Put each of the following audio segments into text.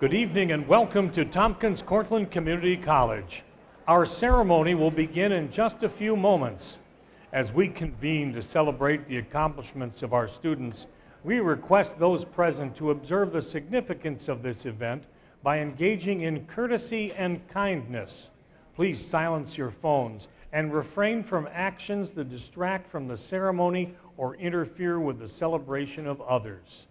Good evening and welcome to Tompkins Cortland Community College. Our ceremony will begin in just a few moments. As we convene to celebrate the accomplishments of our students, we request those present to observe the significance of this event by engaging in courtesy and kindness. Please silence your phones and refrain from actions that distract from the ceremony or interfere with the celebration of others.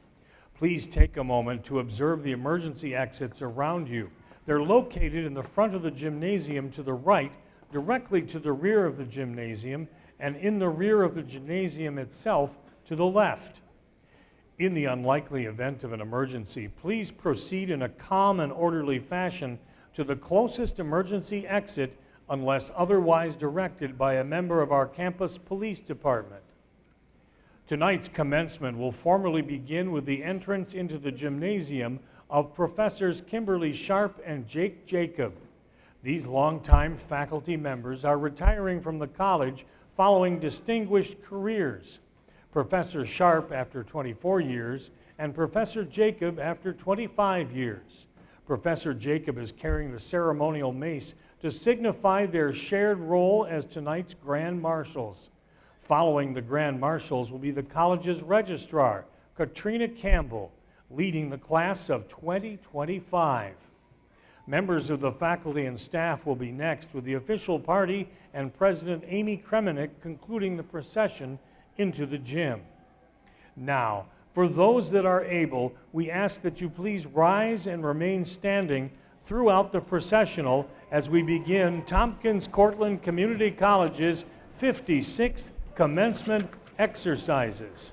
Please take a moment to observe the emergency exits around you. They're located in the front of the gymnasium to the right, directly to the rear of the gymnasium, and in the rear of the gymnasium itself to the left. In the unlikely event of an emergency, please proceed in a calm and orderly fashion to the closest emergency exit unless otherwise directed by a member of our campus police department. Tonight's commencement will formally begin with the entrance into the gymnasium of Professors Kimberly Sharp and Jake Jacob. These longtime faculty members are retiring from the college following distinguished careers. Professor Sharp after 24 years and Professor Jacob after 25 years. Professor Jacob is carrying the ceremonial mace to signify their shared role as tonight's Grand Marshals. Following the Grand Marshals will be the college's registrar, Katrina Campbell, leading the class of 2025. Members of the faculty and staff will be next, with the official party and President Amy Kremenek concluding the procession into the gym. Now, for those that are able, we ask that you please rise and remain standing throughout the processional as we begin Tompkins Cortland Community College's 56th commencement exercises.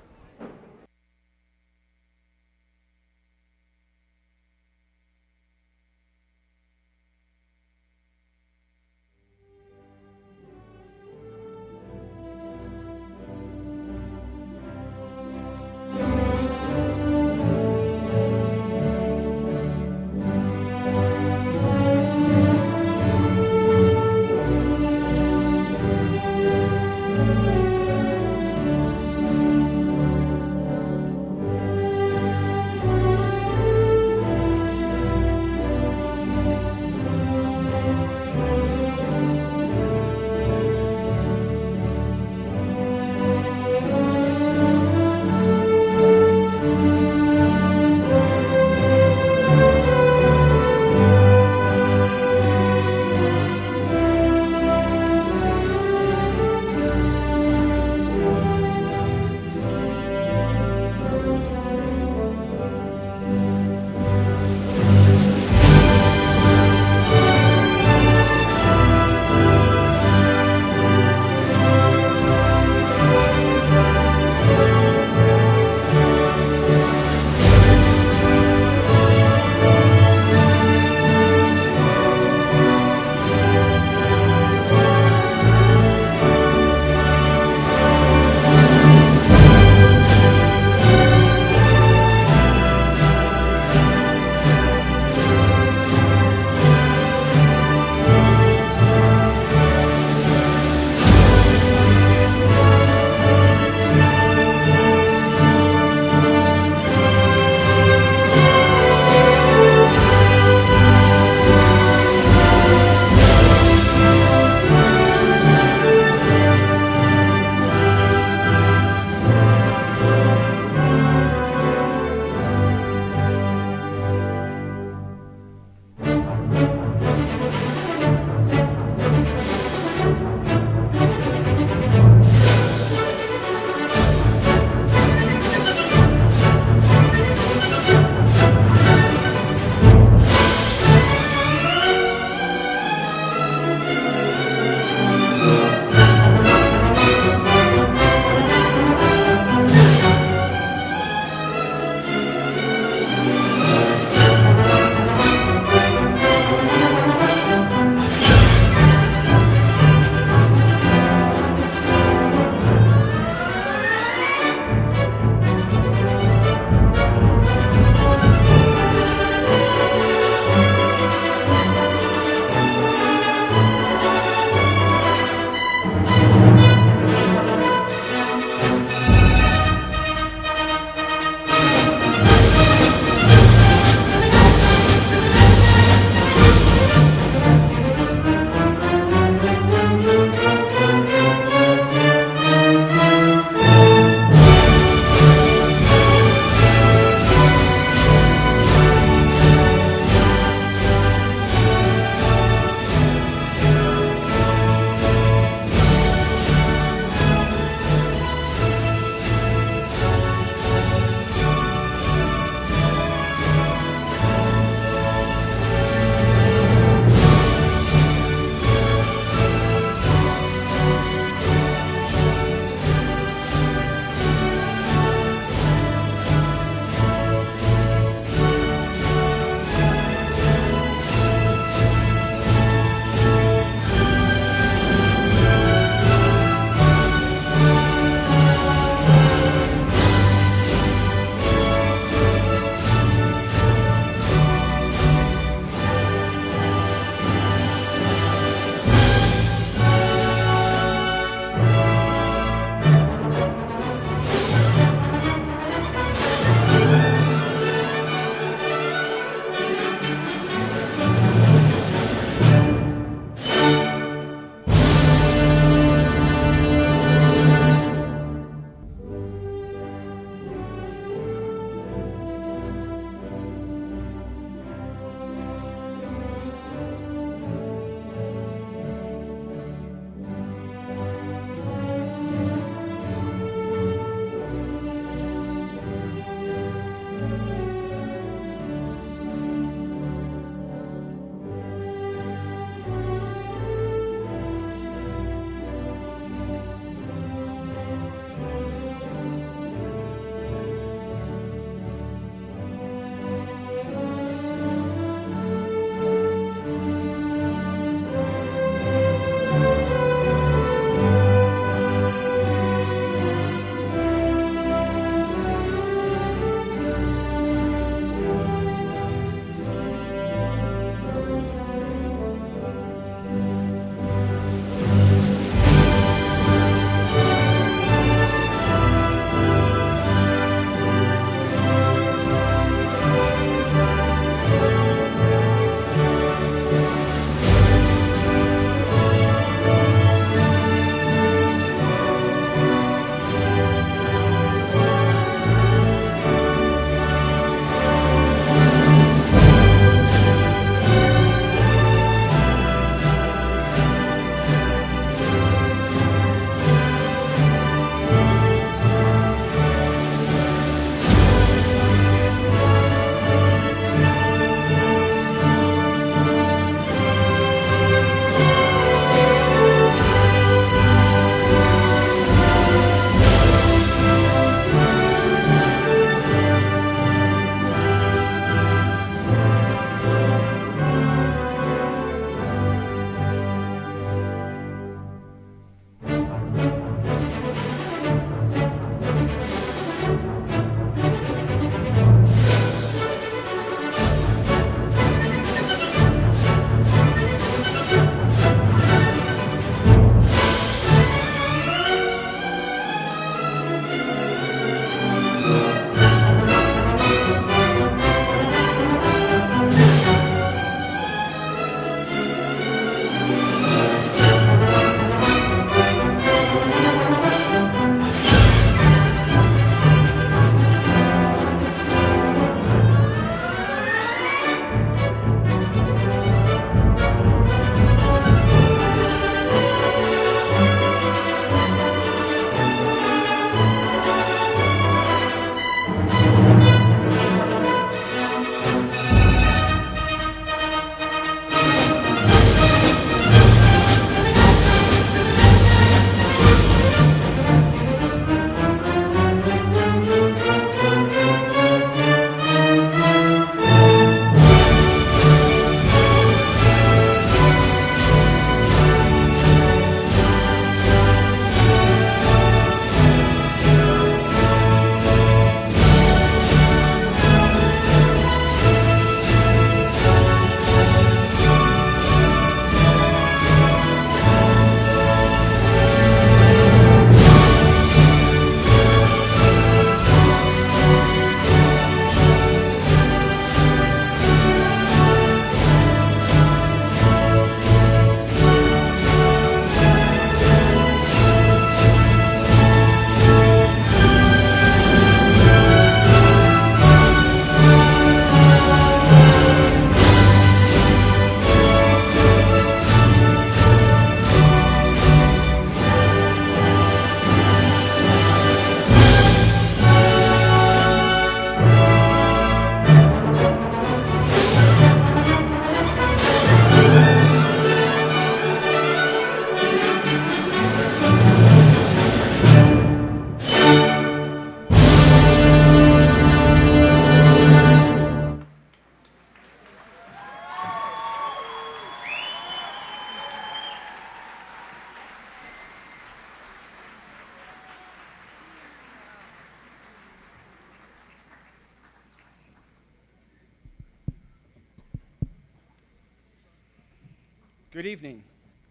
Good evening.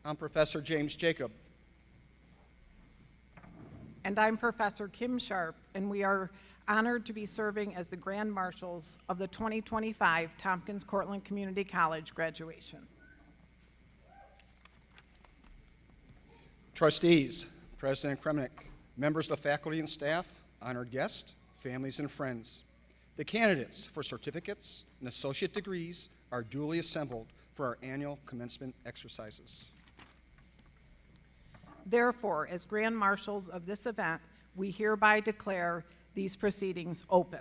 I'm Professor James Jacob. And I'm Professor Kim Sharp, and we are honored to be serving as the Grand Marshals of the 2025 Tompkins-Cortland Community College graduation. Trustees, President Kremnick, members of faculty and staff, honored guests, families and friends. The candidates for certificates and associate degrees are duly assembled for our annual commencement exercises. Therefore, as Grand Marshals of this event, we hereby declare these proceedings open.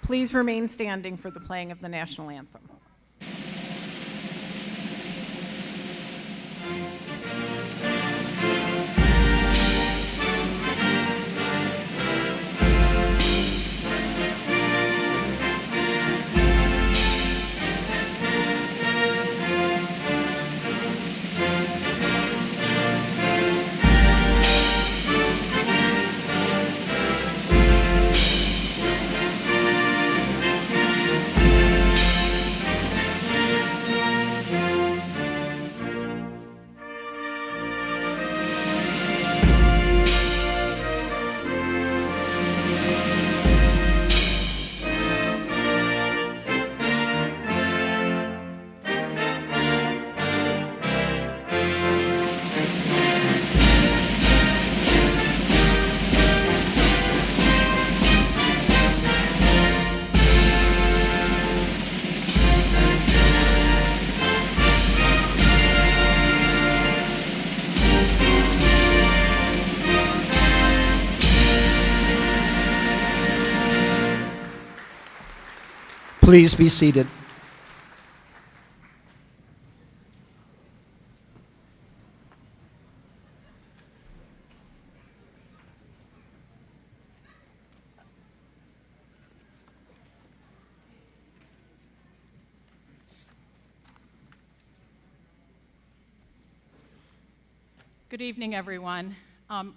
Please remain standing for the playing of the national anthem. Please be seated. Good evening, everyone.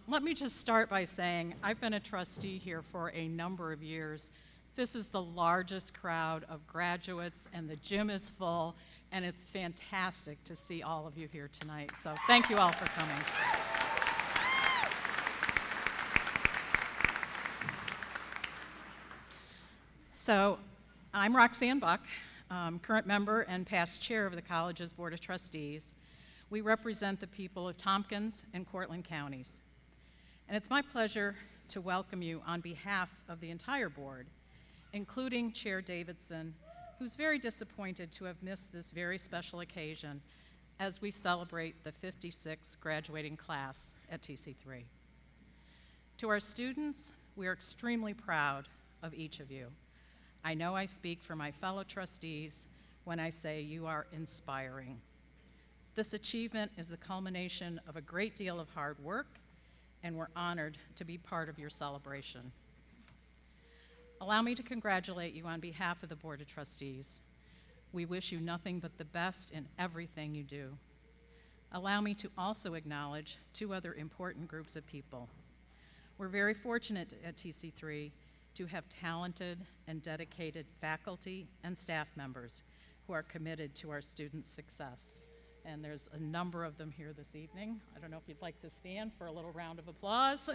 Let me just start by saying I've been a trustee here for a number of years. This is the largest crowd of graduates, and the gym is full, and it's fantastic to see all of you here tonight. So thank you all for coming. So I'm Roxanne Buck, current member and past chair of the college's Board of Trustees. We represent the people of Tompkins and Cortland counties. And it's my pleasure to welcome you on behalf of the entire board, including Chair Davidson, who's very disappointed to have missed this very special occasion as we celebrate the 56th graduating class at TC3. To our students, we are extremely proud of each of you. I know I speak for my fellow trustees when I say you are inspiring. This achievement is the culmination of a great deal of hard work, and we're honored to be part of your celebration. Allow me to congratulate you on behalf of the Board of Trustees. We wish you nothing but the best in everything you do. Allow me to also acknowledge two other important groups of people. We're very fortunate at TC3 to have talented and dedicated faculty and staff members who are committed to our students' success. And there's a number of them here this evening. I don't know if you'd like to stand for a little round of applause.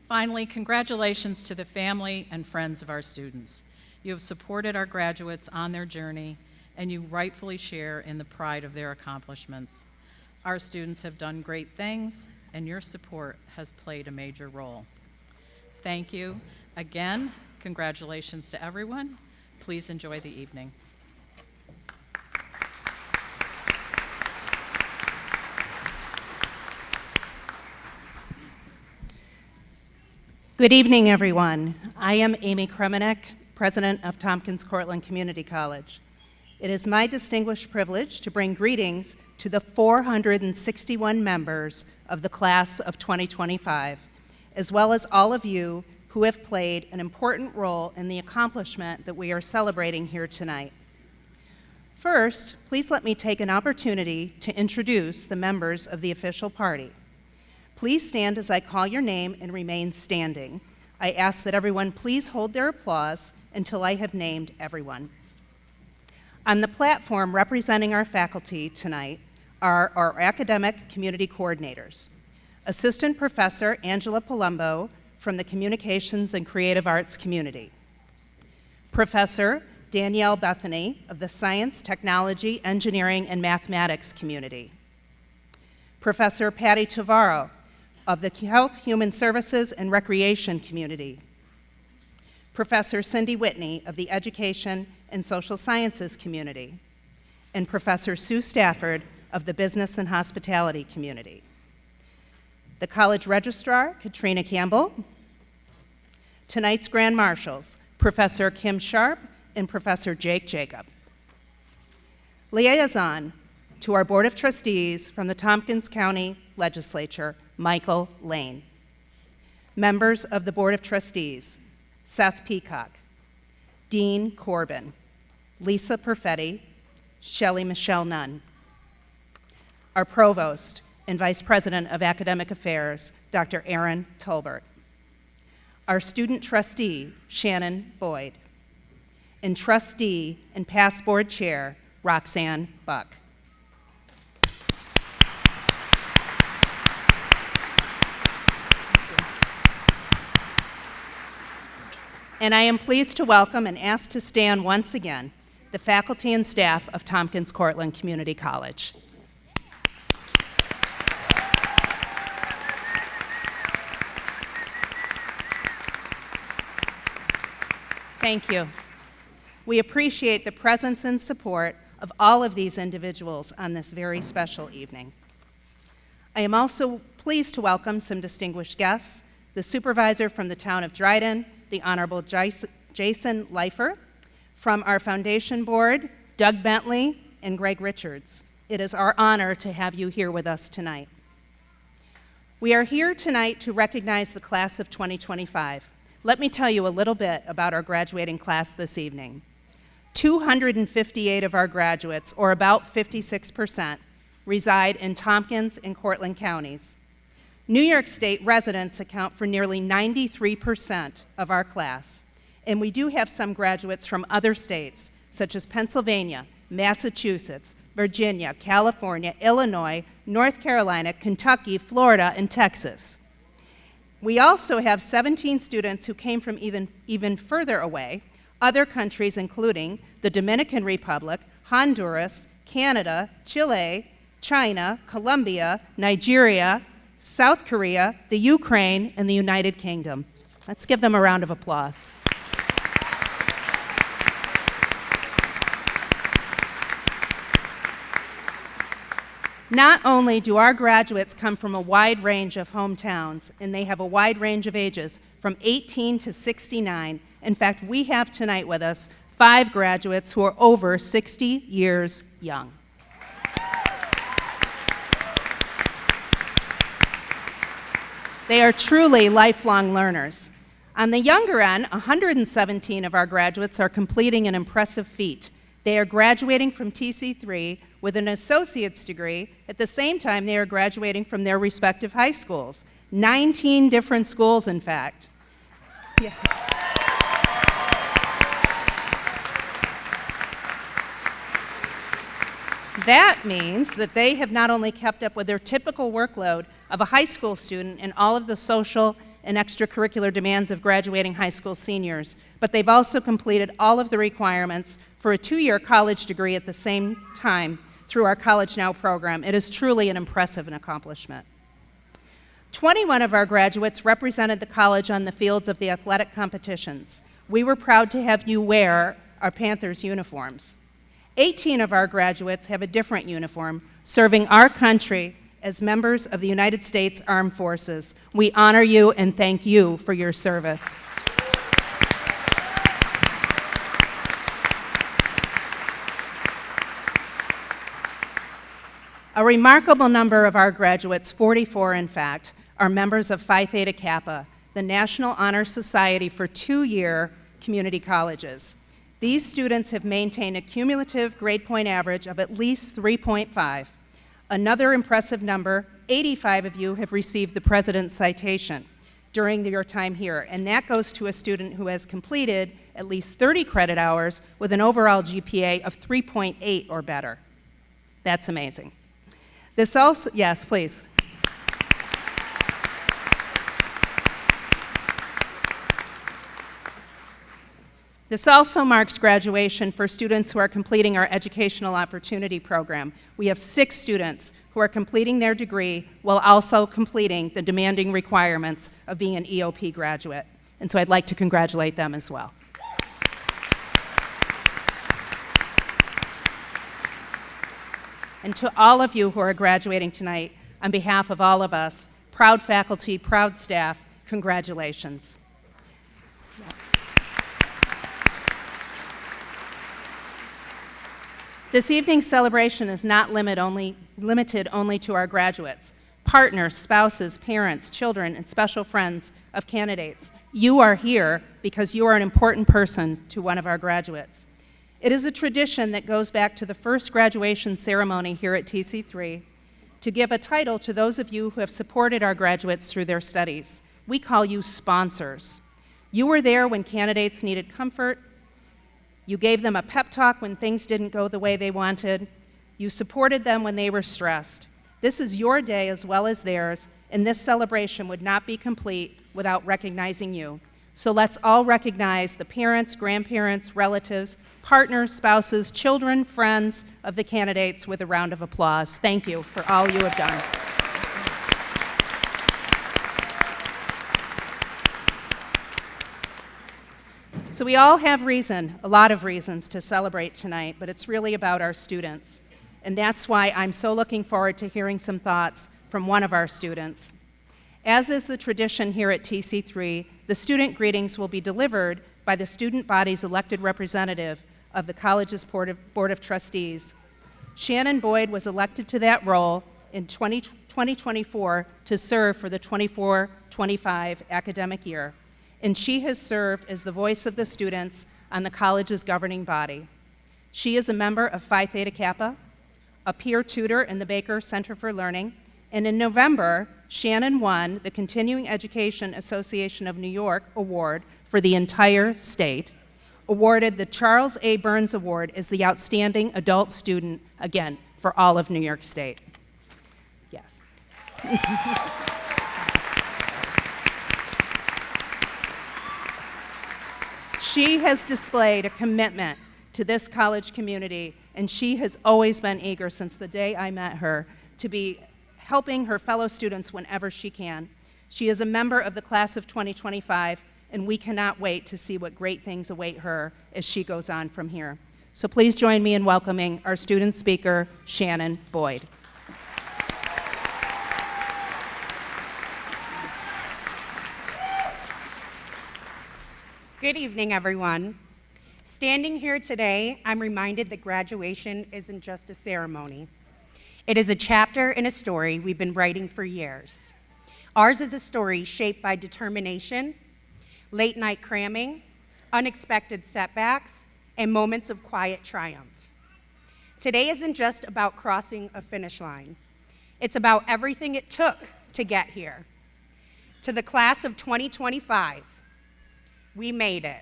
Finally, congratulations to the family and friends of our students. You have supported our graduates on their journey, and you rightfully share in the pride of their accomplishments. Our students have done great things, and your support has played a major role. Thank you. Again, congratulations to everyone. Please enjoy the evening. Good evening, everyone. I am Amy Kremenek, President of Tompkins-Cortland Community College. It is my distinguished privilege to bring greetings to the 461 members of the class of 2025, as well as all of you who have played an important role in the accomplishment that we are celebrating here tonight. First, please let me take an opportunity to introduce the members of the official party. Please stand as I call your name and remain standing. I ask that everyone please hold their applause until I have named everyone. On the platform representing our faculty tonight are our academic community coordinators. Assistant Professor Angela Palumbo from the Communications and Creative Arts community. Professor Danielle Bethany of the Science, Technology, Engineering, and Mathematics community. Professor Patty Tavaro of the Health, Human Services, and Recreation community. Professor Cindy Whitney of the Education and Social Sciences community. And Professor Sue Stafford of the Business and Hospitality community. The college registrar, Katrina Campbell. Tonight's Grand Marshals, Professor Kim Sharp and Professor Jake Jacob. Liaison to our Board of Trustees from the Tompkins County Legislature, Michael Lane. Members of the Board of Trustees, Seth Peacock, Dean Corbin, Lisa Perfetti, Shelley Michelle Nunn. Our Provost and Vice President of Academic Affairs, Dr. Aaron Tolbert. Our Student Trustee, Shannon Boyd. And Trustee and past Board Chair, Roxanne Buck. And I am pleased to welcome and ask to stand once again the faculty and staff of Tompkins Cortland Community College. Thank you. We appreciate the presence and support of all of these individuals on this very special evening. I am also pleased to welcome some distinguished guests, the supervisor from the town of Dryden, the Honorable Jason Leifer, from our foundation board, Doug Bentley and Greg Richards. It is our honor to have you here with us tonight. We are here tonight to recognize the class of 2025. Let me tell you a little bit about our graduating class this evening. 258 of our graduates, or about 56%, reside in Tompkins and Cortland counties. New York State residents account for nearly 93% of our class, and we do have some graduates from other states, such as Pennsylvania, Massachusetts, Virginia, California, Illinois, North Carolina, Kentucky, Florida, and Texas. We also have 17 students who came from even further away, other countries including the Dominican Republic, Honduras, Canada, Chile, China, Colombia, Nigeria, South Korea, the Ukraine, and the United Kingdom. Let's give them a round of applause. Not only do our graduates come from a wide range of hometowns, and they have a wide range of ages, from 18 to 69. In fact, we have tonight with us 5 graduates who are over 60 years young. They are truly lifelong learners. On the younger end, 117 of our graduates are completing an impressive feat. They are graduating from TC3 with an associate's degree. At the same time, they are graduating from their respective high schools. 19 different schools, in fact. Yes. That means that they have not only kept up with their typical workload of a high school student and all of the social and extracurricular demands of graduating high school seniors, but they've also completed all of the requirements for a 2-year college degree at the same time through our College Now program. It is truly an impressive accomplishment. 21 of our graduates represented the college on the fields of the athletic competitions. We were proud to have you wear our Panthers uniforms. 18 of our graduates have a different uniform, serving our country as members of the United States Armed Forces. We honor you and thank you for your service. A remarkable number of our graduates, 44 in fact, are members of Phi Theta Kappa, the National Honor Society for 2-year community colleges. These students have maintained a cumulative grade point average of at least 3.5. Another impressive number, 85 of you have received the President's Citation during your time here, and that goes to a student who has completed at least 30 credit hours with an overall GPA of 3.8 or better. That's amazing. This also, yes, please. This also marks graduation for students who are completing our Educational Opportunity Program. We have 6 students who are completing their degree while also completing the demanding requirements of being an EOP graduate. And so I'd like to congratulate them as well. And to all of you who are graduating tonight, on behalf of all of us, proud faculty, proud staff, congratulations. This evening's celebration is not limited only to our graduates. Partners, spouses, parents, children, and special friends of candidates. You are here because you are an important person to one of our graduates. It is a tradition that goes back to the first graduation ceremony here at TC3 to give a title to those of you who have supported our graduates through their studies. We call you sponsors. You were there when candidates needed comfort. You gave them a pep talk when things didn't go the way they wanted. You supported them when they were stressed. This is your day as well as theirs, and this celebration would not be complete without recognizing you. So let's all recognize the parents, grandparents, relatives, partners, spouses, children, friends of the candidates with a round of applause. Thank you for all you have done. So we all have reason, a lot of reasons to celebrate tonight, but it's really about our students. And that's why I'm so looking forward to hearing some thoughts from one of our students. As is the tradition here at TC3, the student greetings will be delivered by the student body's elected representative of the college's Board of Trustees. Shannon Boyd was elected to that role in 2024 to serve for the 24-25 academic year, and she has served as the voice of the students on the college's governing body. She is a member of Phi Theta Kappa, a peer tutor in the Baker Center for Learning, and in November, Shannon won the Continuing Education Association of New York Award for the entire state, awarded the Charles A. Burns Award as the Outstanding Adult Student, again, for all of New York State. Yes. She has displayed a commitment to this college community, and she has always been eager since the day I met her to be helping her fellow students whenever she can. She is a member of the class of 2025, and we cannot wait to see what great things await her as she goes on from here. So please join me in welcoming our student speaker, Shannon Boyd. Good evening, everyone. Standing here today, I'm reminded that graduation isn't just a ceremony. It is a chapter in a story we've been writing for years. Ours is a story shaped by determination, late night cramming, unexpected setbacks, and moments of quiet triumph. Today isn't just about crossing a finish line. It's about everything it took to get here. To the class of 2025, we made it.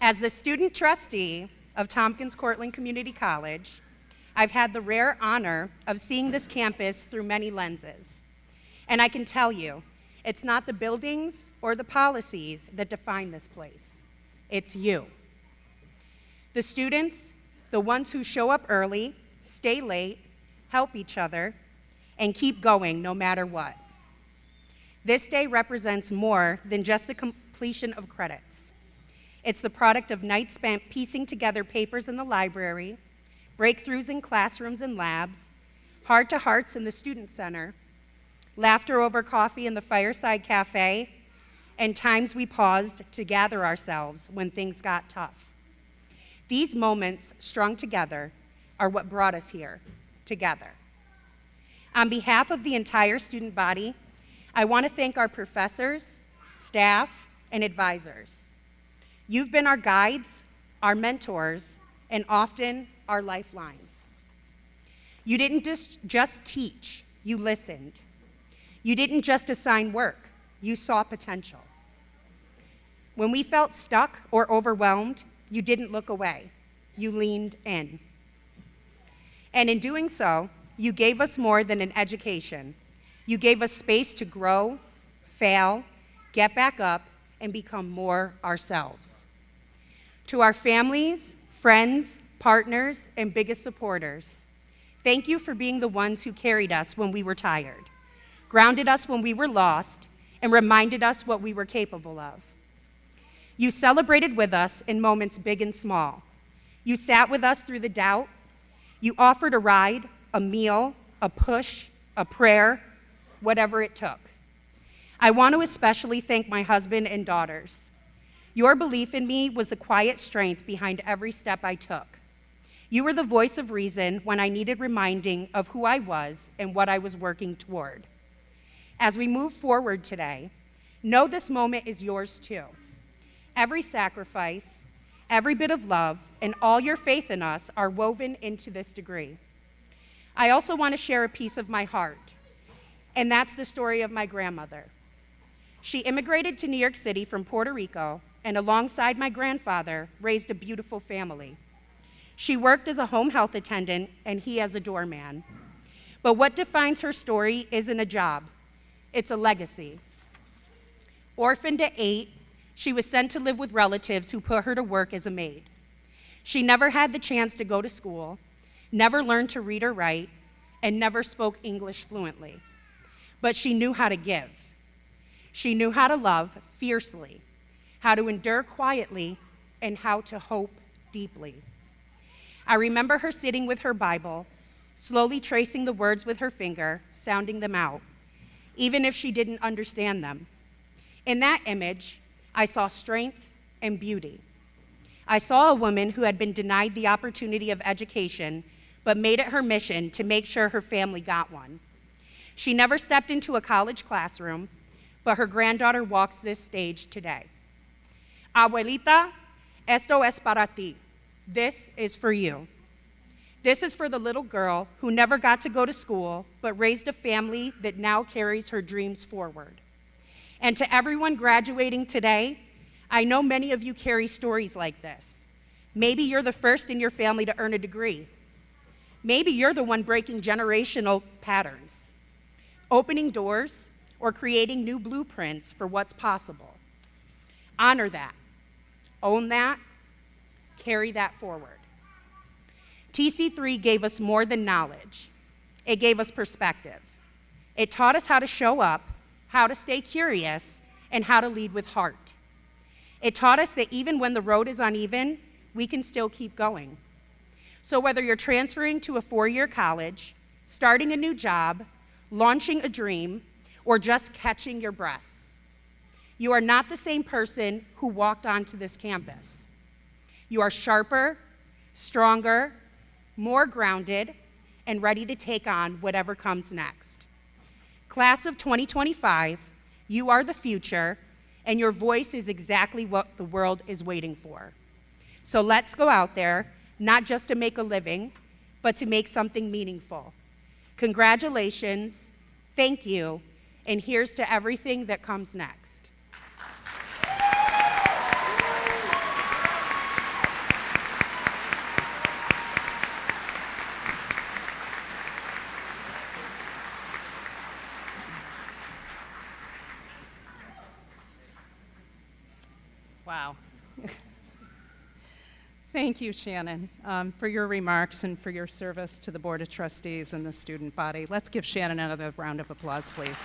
As the student trustee of Tompkins-Cortland Community College, I've had the rare honor of seeing this campus through many lenses. And I can tell you, it's not the buildings or the policies that define this place. It's you. The students, the ones who show up early, stay late, help each other, and keep going no matter what. This day represents more than just the completion of credits. It's the product of nights spent piecing together papers in the library, breakthroughs in classrooms and labs, heart-to-hearts in the student center, laughter over coffee in the fireside cafe, and times we paused to gather ourselves when things got tough. These moments, strung together, are what brought us here, together. On behalf of the entire student body, I want to thank our professors, staff, and advisors. You've been our guides, our mentors, and often our lifelines. You didn't just teach, you listened. You didn't just assign work, you saw potential. When we felt stuck or overwhelmed, you didn't look away, you leaned in. And in doing so, you gave us more than an education. You gave us space to grow, fail, get back up, and become more ourselves. To our families, friends, partners, and biggest supporters, thank you for being the ones who carried us when we were tired, grounded us when we were lost, and reminded us what we were capable of. You celebrated with us in moments big and small. You sat with us through the doubt. You offered a ride, a meal, a push, a prayer, whatever it took. I want to especially thank my husband and daughters. Your belief in me was the quiet strength behind every step I took. You were the voice of reason when I needed reminding of who I was and what I was working toward. As we move forward today, know this moment is yours too. Every sacrifice, every bit of love, and all your faith in us are woven into this degree. I also want to share a piece of my heart, and that's the story of my grandmother. She immigrated to New York City from Puerto Rico, and alongside my grandfather, raised a beautiful family. She worked as a home health attendant, and he as a doorman. But what defines her story isn't a job, it's a legacy. Orphaned at 8, she was sent to live with relatives who put her to work as a maid. She never had the chance to go to school, never learned to read or write, and never spoke English fluently. But she knew how to give. She knew how to love fiercely, how to endure quietly, and how to hope deeply. I remember her sitting with her Bible, slowly tracing the words with her finger, sounding them out, even if she didn't understand them. In that image, I saw strength and beauty. I saw a woman who had been denied the opportunity of education, but made it her mission to make sure her family got one. She never stepped into a college classroom, but her granddaughter walks this stage today. Abuelita, esto es para ti. This is for you. This is for the little girl who never got to go to school, but raised a family that now carries her dreams forward. And to everyone graduating today, I know many of you carry stories like this. Maybe you're the first in your family to earn a degree. Maybe you're the one breaking generational patterns, opening doors, or creating new blueprints for what's possible. Honor that, own that, carry that forward. TC3 gave us more than knowledge. It gave us perspective. It taught us how to show up, how to stay curious, and how to lead with heart. It taught us that even when the road is uneven, we can still keep going. So whether you're transferring to a 4-year college, starting a new job, launching a dream, or just catching your breath, you are not the same person who walked onto this campus. You are sharper, stronger, more grounded, and ready to take on whatever comes next. Class of 2025, you are the future, and your voice is exactly what the world is waiting for. So let's go out there, not just to make a living, but to make something meaningful. Congratulations, thank you, and here's to everything that comes next. Wow. Thank you, Shannon, for your remarks and for your service to the Board of Trustees and the student body. Let's give Shannon another round of applause, please.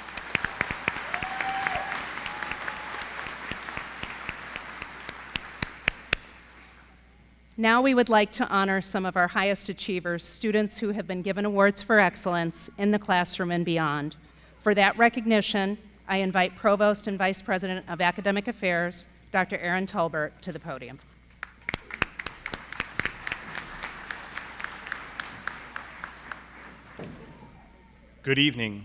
Now we would like to honor some of our highest achievers, students who have been given awards for excellence in the classroom and beyond. For that recognition, I invite Provost and Vice President of Academic Affairs, Dr. Aaron Tolbert, to the podium. Good evening.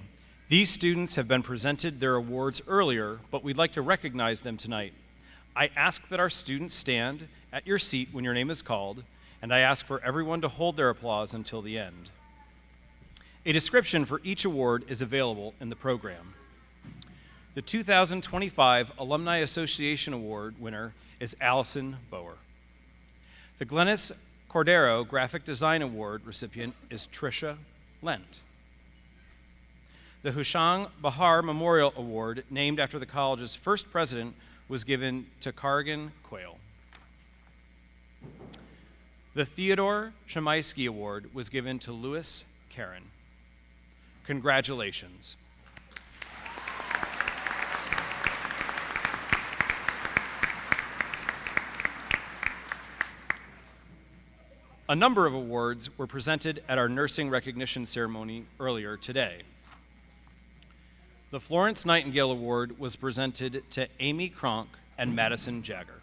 These students have been presented their awards earlier, but we'd like to recognize them tonight. I ask that our students stand at your seat when your name is called, and I ask for everyone to hold their applause until the end. A description for each award is available in the program. The 2025 Alumni Association Award winner is Allison Bower. The Glennis Cordero Graphic Design Award recipient is Tricia Lent. The Hushang Bahar Memorial Award, named after the college's first president, was given to Cargan Quayle. The Theodore Chemaisky Award was given to Louis Karen. Congratulations. A number of awards were presented at our nursing recognition ceremony earlier today. The Florence Nightingale Award was presented to Amy Kronk and Madison Jagger.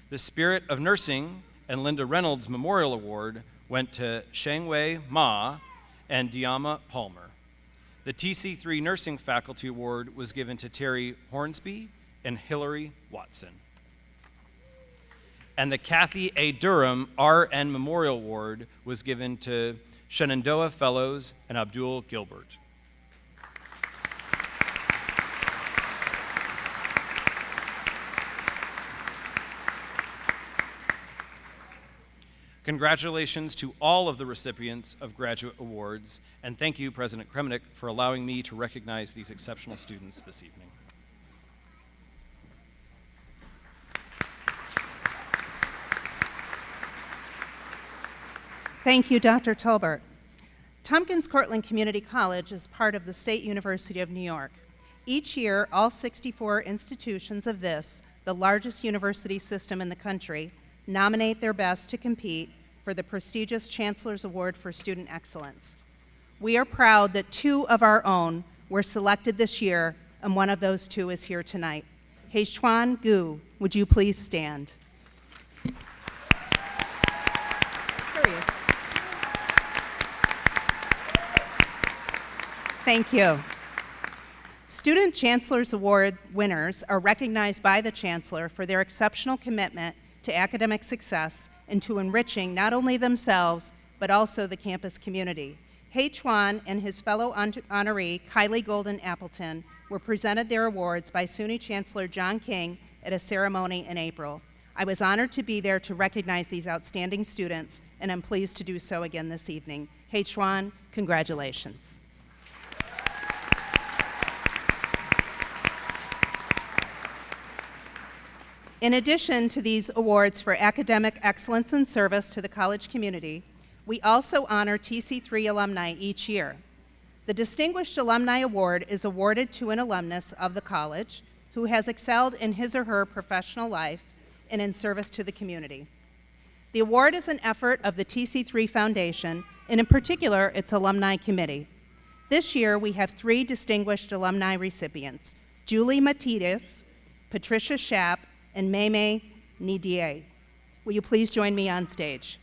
The Spirit of Nursing and Linda Reynolds Memorial Award went to Shangwei Ma and Diama Palmer. The TC3 Nursing Faculty Award was given to Terry Hornsby and Hillary Watson. And the Kathy A. Durham RN Memorial Award was given to Shenandoah Fellows and Abdul Gilbert. Congratulations to all of the recipients of graduate awards, and thank you, President Kremnick, for allowing me to recognize these exceptional students this evening. Thank you, Dr. Tolbert. Tompkins Cortland Community College is part of the State University of New York. Each year, all 64 institutions of this, the largest university system in the country, nominate their best to compete for the prestigious Chancellor's Award for Student Excellence. We are proud that 2 of our own were selected this year, and one of those 2 is here tonight. Heichuan Gu, would you please stand? There he is. Thank you. Student Chancellor's Award winners are recognized by the Chancellor for their exceptional commitment to academic success and to enriching not only themselves, but also the campus community. Heichuan and his fellow honoree, Kylie Golden Appleton, were presented their awards by SUNY Chancellor John King at a ceremony in April. I was honored to be there to recognize these outstanding students, and I'm pleased to do so again this evening. Heichuan, congratulations. In addition to these awards for academic excellence and service to the college community, we also honor TC3 alumni each year. The Distinguished Alumni Award is awarded to an alumnus of the college who has excelled in his or her professional life and in service to the community. The award is an effort of the TC3 Foundation, and in particular, its alumni committee. This year, we have 3 distinguished alumni recipients, Julie Matidis, Patricia Schapp, and Meme Nidier. Will you please join me on stage?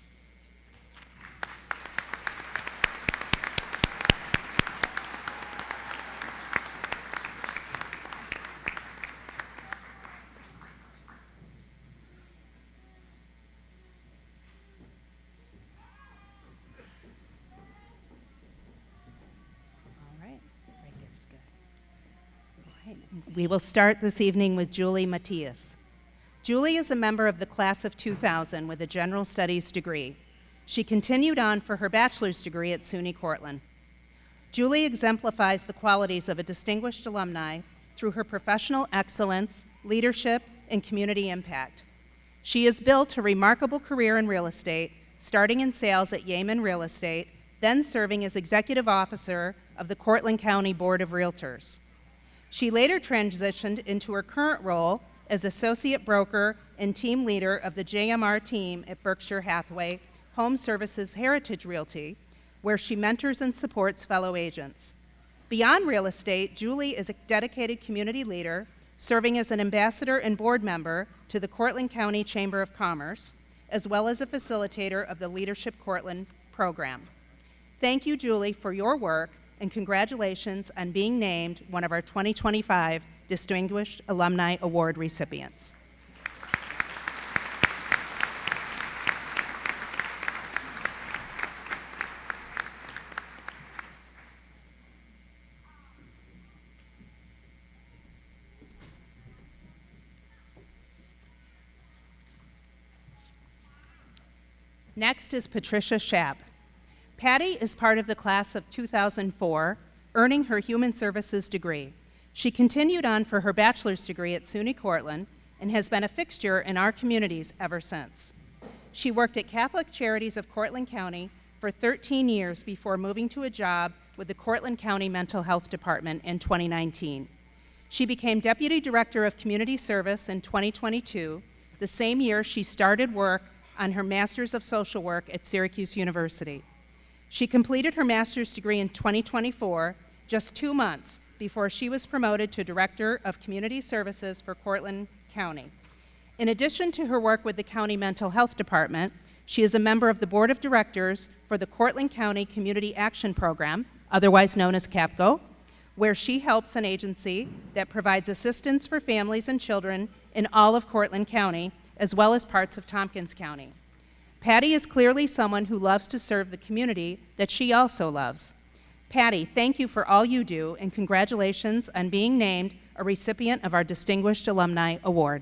All right, right there's good. All right. We will start this evening with Julie Matias. Julie is a member of the class of 2000 with a general studies degree. She continued on for her bachelor's degree at SUNY Cortland. Julie exemplifies the qualities of a distinguished alumni through her professional excellence, leadership, and community impact. She has built a remarkable career in real estate, starting in sales at Yeaman Real Estate, then serving as executive officer of the Cortland County Board of Realtors. She later transitioned into her current role as associate broker and team leader of the JMR team at Berkshire Hathaway Home Services Heritage Realty, where she mentors and supports fellow agents. Beyond real estate, Julie is a dedicated community leader, serving as an ambassador and board member to the Cortland County Chamber of Commerce, as well as a facilitator of the Leadership Cortland program. Thank you, Julie, for your work and congratulations on being named one of our 2025 Distinguished Alumni Award recipients. Next is Patricia Schaap. Patty is part of the class of 2004, earning her Human Services degree. She continued on for her bachelor's degree at SUNY Cortland and has been a fixture in our communities ever since. She worked at Catholic Charities of Cortland County for 13 years before moving to a job with the Cortland County Mental Health Department in 2019. She became Deputy Director of Community Service in 2022, the same year she started work on her Master's of Social Work at Syracuse University. She completed her master's degree in 2024, just 2 months before she was promoted to Director of Community Services for Cortland County. In addition to her work with the County Mental Health Department, she is a member of the Board of Directors for the Cortland County Community Action Program, otherwise known as CAPCO, where she helps an agency that provides assistance for families and children in all of Cortland County, as well as parts of Tompkins County. Patty is clearly someone who loves to serve the community that she also loves. Patty, thank you for all you do, and congratulations on being named a recipient of our Distinguished Alumni Award.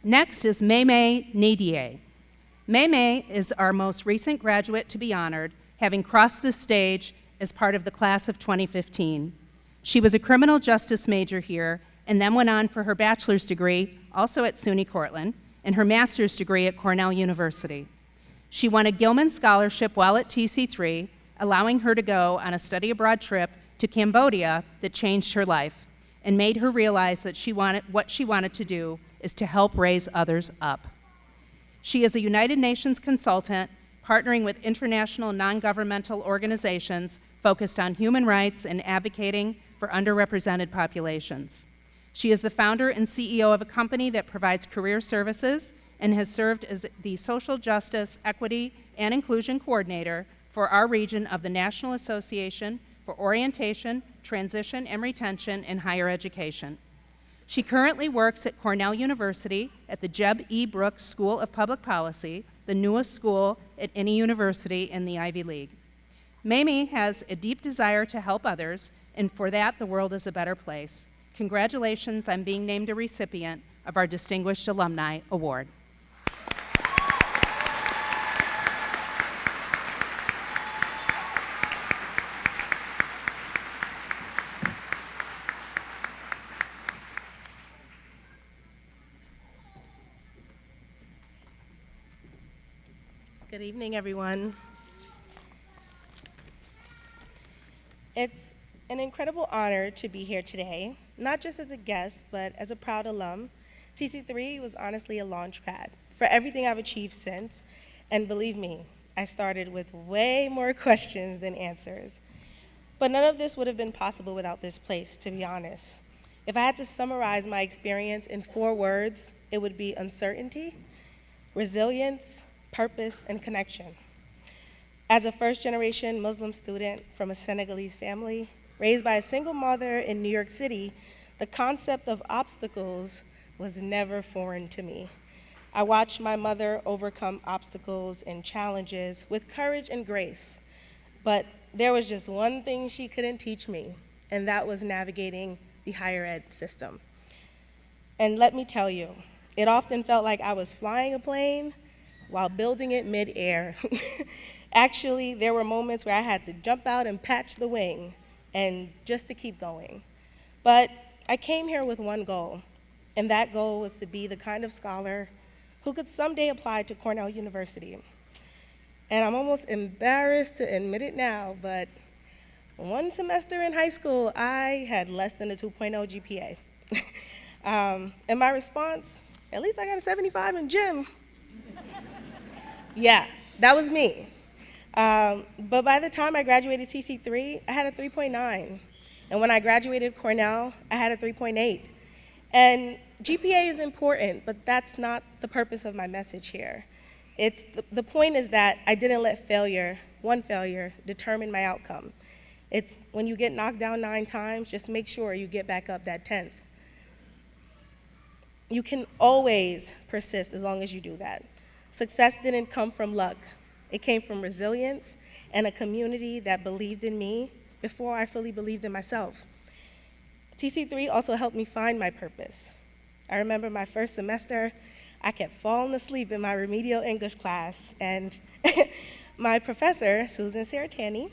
Next is Maymay Nadier. Maymay is our most recent graduate to be honored, having crossed this stage as part of the class of 2015. She was a criminal justice major here and then went on for her bachelor's degree, also at SUNY Cortland, and her master's degree at Cornell University. She won a Gilman Scholarship while at TC3, allowing her to go on a study abroad trip to Cambodia that changed her life and made her realize that what she wanted to do is to help raise others up. She is a United Nations consultant, partnering with international non-governmental organizations focused on human rights and advocating for underrepresented populations. She is the founder and CEO of a company that provides career services and has served as the Social Justice, Equity, and Inclusion Coordinator for our region of the National Association for Orientation, Transition, and Retention in Higher Education. She currently works at Cornell University at the Jeb E. Brooks School of Public Policy, the newest school at any university in the Ivy League. Mamie has a deep desire to help others, and for that, the world is a better place. Congratulations on being named a recipient of our Distinguished Alumni Award. Good evening, everyone. It's an incredible honor to be here today, not just as a guest, but as a proud alum. TC3 was honestly a launch pad for everything I've achieved since, and believe me, I started with way more questions than answers. But none of this would have been possible without this place, to be honest. If I had to summarize my experience in 4 words, it would be uncertainty, resilience, purpose, and connection. As a first-generation Muslim student from a Senegalese family, raised by a single mother in New York City, the concept of obstacles was never foreign to me. I watched my mother overcome obstacles and challenges with courage and grace, but there was just one thing she couldn't teach me, and that was navigating the higher ed system. And let me tell you, it often felt like I was flying a plane while building it mid-air. Actually, there were moments where I had to jump out and patch the wing, and just to keep going. But I came here with one goal, and that goal was to be the kind of scholar who could someday apply to Cornell University. And I'm almost embarrassed to admit it now, but one semester in high school, I had less than a 2.0 GPA. And my response, at least I got a 75 in gym. Yeah, that was me. But by the time I graduated TC3, I had a 3.9. And when I graduated Cornell, I had a 3.8. And GPA is important, but that's not the purpose of my message here. The point is that I didn't let one failure, determine my outcome. It's when you get knocked down 9 times, just make sure you get back up that 10th. You can always persist as long as you do that. Success didn't come from luck. It came from resilience and a community that believed in me before I fully believed in myself. TC3 also helped me find my purpose. I remember my first semester, I kept falling asleep in my remedial English class, and my professor, Susan Saratani,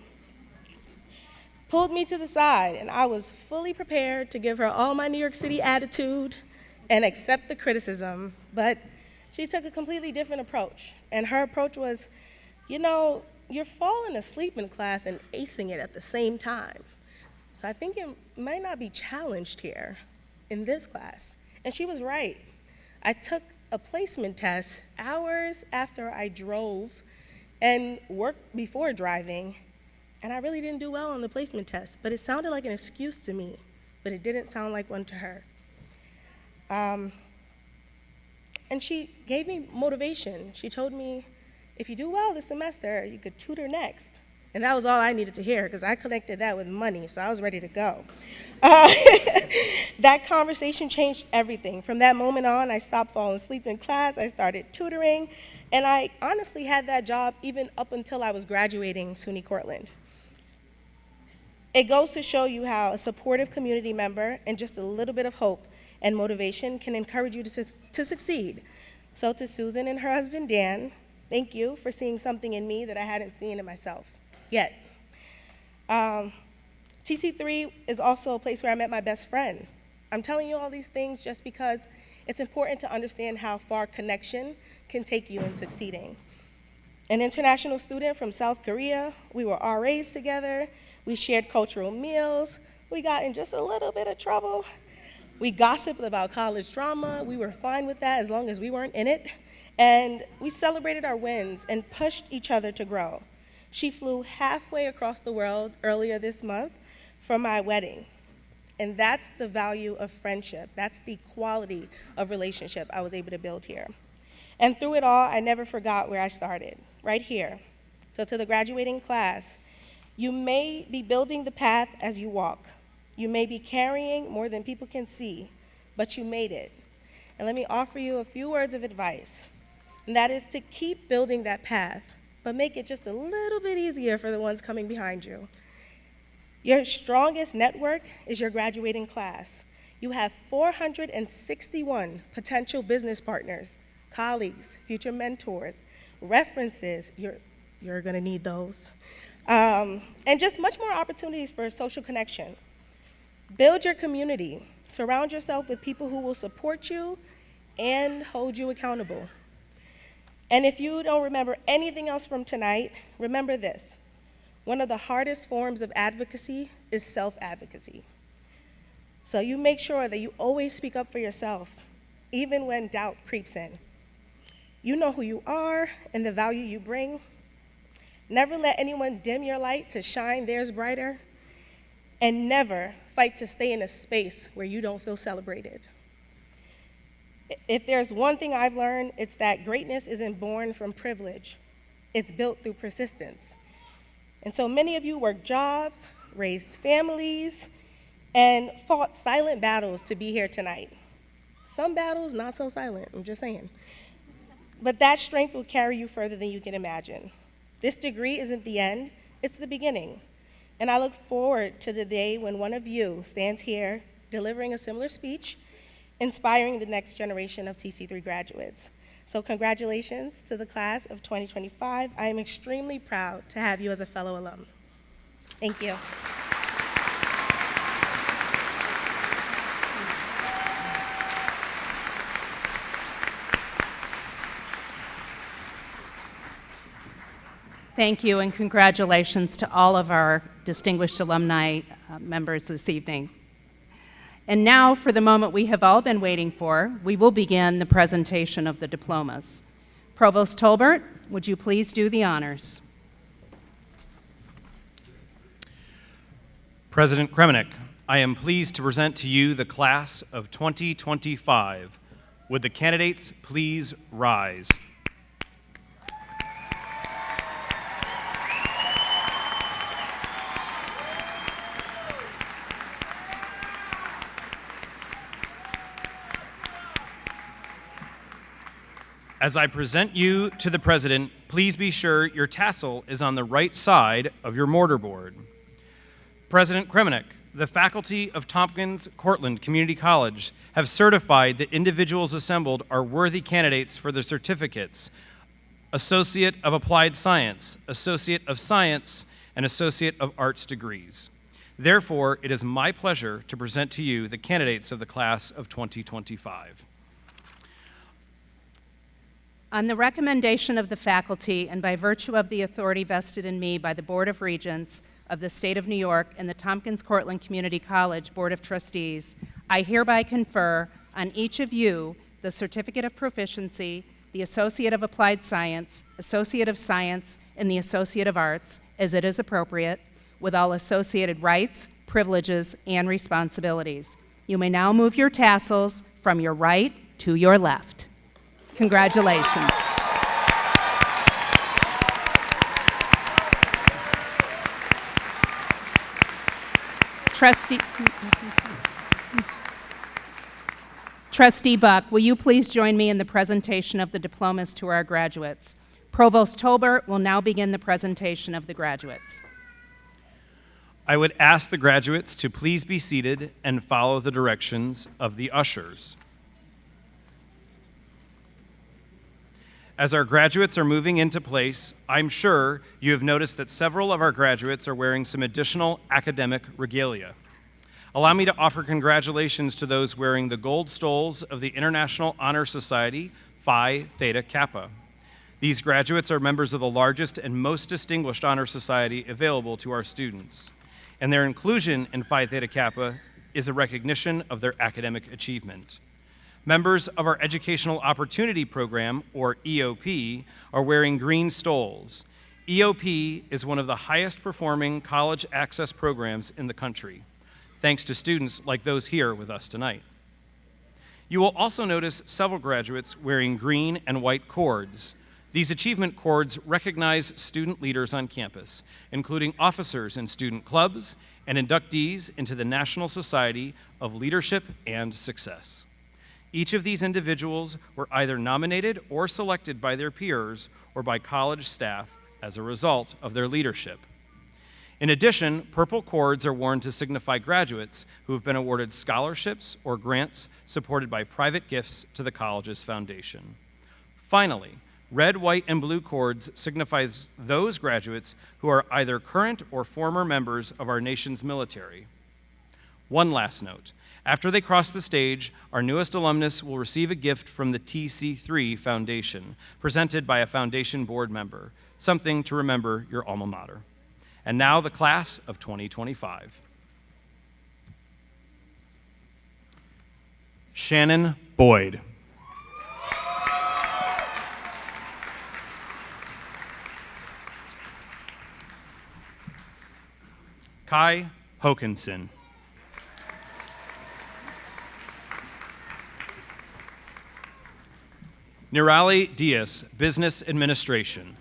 pulled me to the side, and I was fully prepared to give her all my New York City attitude and accept the criticism, but she took a completely different approach, and her approach was, you know, you're falling asleep in class and acing it at the same time. So I think you might not be challenged here in this class. And she was right. I took a placement test hours after I drove and worked before driving, and I really didn't do well on the placement test, but it sounded like an excuse to me, but it didn't sound like one to her. And she gave me motivation. She told me, if you do well this semester, you could tutor next. And that was all I needed to hear, because I connected that with money, so I was ready to go. That conversation changed everything. From that moment on, I stopped falling asleep in class, I started tutoring, and I honestly had that job even up until I was graduating SUNY Cortland. It goes to show you how a supportive community member and just a little bit of hope and motivation can encourage you to succeed. So to Susan and her husband, Dan, thank you for seeing something in me that I hadn't seen in myself yet. TC3 is also a place where I met my best friend. I'm telling you all these things just because it's important to understand how far connection can take you in succeeding. An international student from South Korea, we were RAs together, we shared cultural meals, we got in just a little bit of trouble. We gossiped about college drama, we were fine with that as long as we weren't in it. And we celebrated our wins and pushed each other to grow. She flew halfway across the world earlier this month for my wedding. And that's the value of friendship. That's the quality of relationship I was able to build here. And through it all, I never forgot where I started, right here. So to the graduating class, you may be building the path as you walk. You may be carrying more than people can see, but you made it. And let me offer you a few words of advice. And that is to keep building that path, but make it just a little bit easier for the ones coming behind you. Your strongest network is your graduating class. You have 461 potential business partners, colleagues, future mentors, references, you're gonna need those, and just much more opportunities for social connection. Build your community. Surround yourself with people who will support you and hold you accountable. And if you don't remember anything else from tonight, remember this. One of the hardest forms of advocacy is self-advocacy. So you make sure that you always speak up for yourself, even when doubt creeps in. You know who you are and the value you bring. Never let anyone dim your light to shine theirs brighter. And never fight to stay in a space where you don't feel celebrated. If there's one thing I've learned, it's that greatness isn't born from privilege. It's built through persistence. And so many of you worked jobs, raised families, and fought silent battles to be here tonight. Some battles not so silent, I'm just saying. But that strength will carry you further than you can imagine. This degree isn't the end, it's the beginning. And I look forward to the day when one of you stands here delivering a similar speech, inspiring the next generation of TC3 graduates. So congratulations to the class of 2025. I am extremely proud to have you as a fellow alum. Thank you. Thank you, and congratulations to all of our distinguished alumni members this evening. And now, for the moment we have all been waiting for, we will begin the presentation of the diplomas. Provost Tolbert, would you please do the honors? President Kremenek, I am pleased to present to you the class of 2025. Would the candidates please rise? As I present you to the President, please be sure your tassel is on the right side of your mortarboard. President Kremenek, the faculty of Tompkins Cortland Community College have certified that individuals assembled are worthy candidates for the certificates Associate of Applied Science, Associate of Science, and Associate of Arts degrees. Therefore, it is my pleasure to present to you the candidates of the class of 2025. On the recommendation of the faculty and by virtue of the authority vested in me by the Board of Regents of the State of New York and the Tompkins Cortland Community College Board of Trustees, I hereby confer on each of you the Certificate of Proficiency, the Associate of Applied Science, Associate of Science, and the Associate of Arts, as it is appropriate, with all associated rights, privileges, and responsibilities. You may now move your tassels from your right to your left. Congratulations. Trustee Buck, will you please join me in the presentation of the diplomas to our graduates? Provost Tolbert will now begin the presentation of the graduates. I would ask the graduates to please be seated and follow the directions of the ushers. As our graduates are moving into place, I'm sure you have noticed that several of our graduates are wearing some additional academic regalia. Allow me to offer congratulations to those wearing the gold stoles of the International Honor Society, Phi Theta Kappa. These graduates are members of the largest and most distinguished honor society available to our students, and their inclusion in Phi Theta Kappa is a recognition of their academic achievement. Members of our Educational Opportunity Program, or EOP, are wearing green stoles. EOP is one of the highest performing college access programs in the country, thanks to students like those here with us tonight. You will also notice several graduates wearing green and white cords. These achievement cords recognize student leaders on campus, including officers in student clubs and inductees into the National Society of Leadership and Success. Each of these individuals were either nominated or selected by their peers or by college staff as a result of their leadership. In addition, purple cords are worn to signify graduates who have been awarded scholarships or grants supported by private gifts to the college's foundation. Finally, red, white, and blue cords signify those graduates who are either current or former members of our nation's military. One last note. After they cross the stage, our newest alumnus will receive a gift from the TC3 Foundation, presented by a foundation board member, something to remember your alma mater. And now the class of 2025. Shannon Boyd. Kai Hokinson. Nirali Diaz, Business Administration.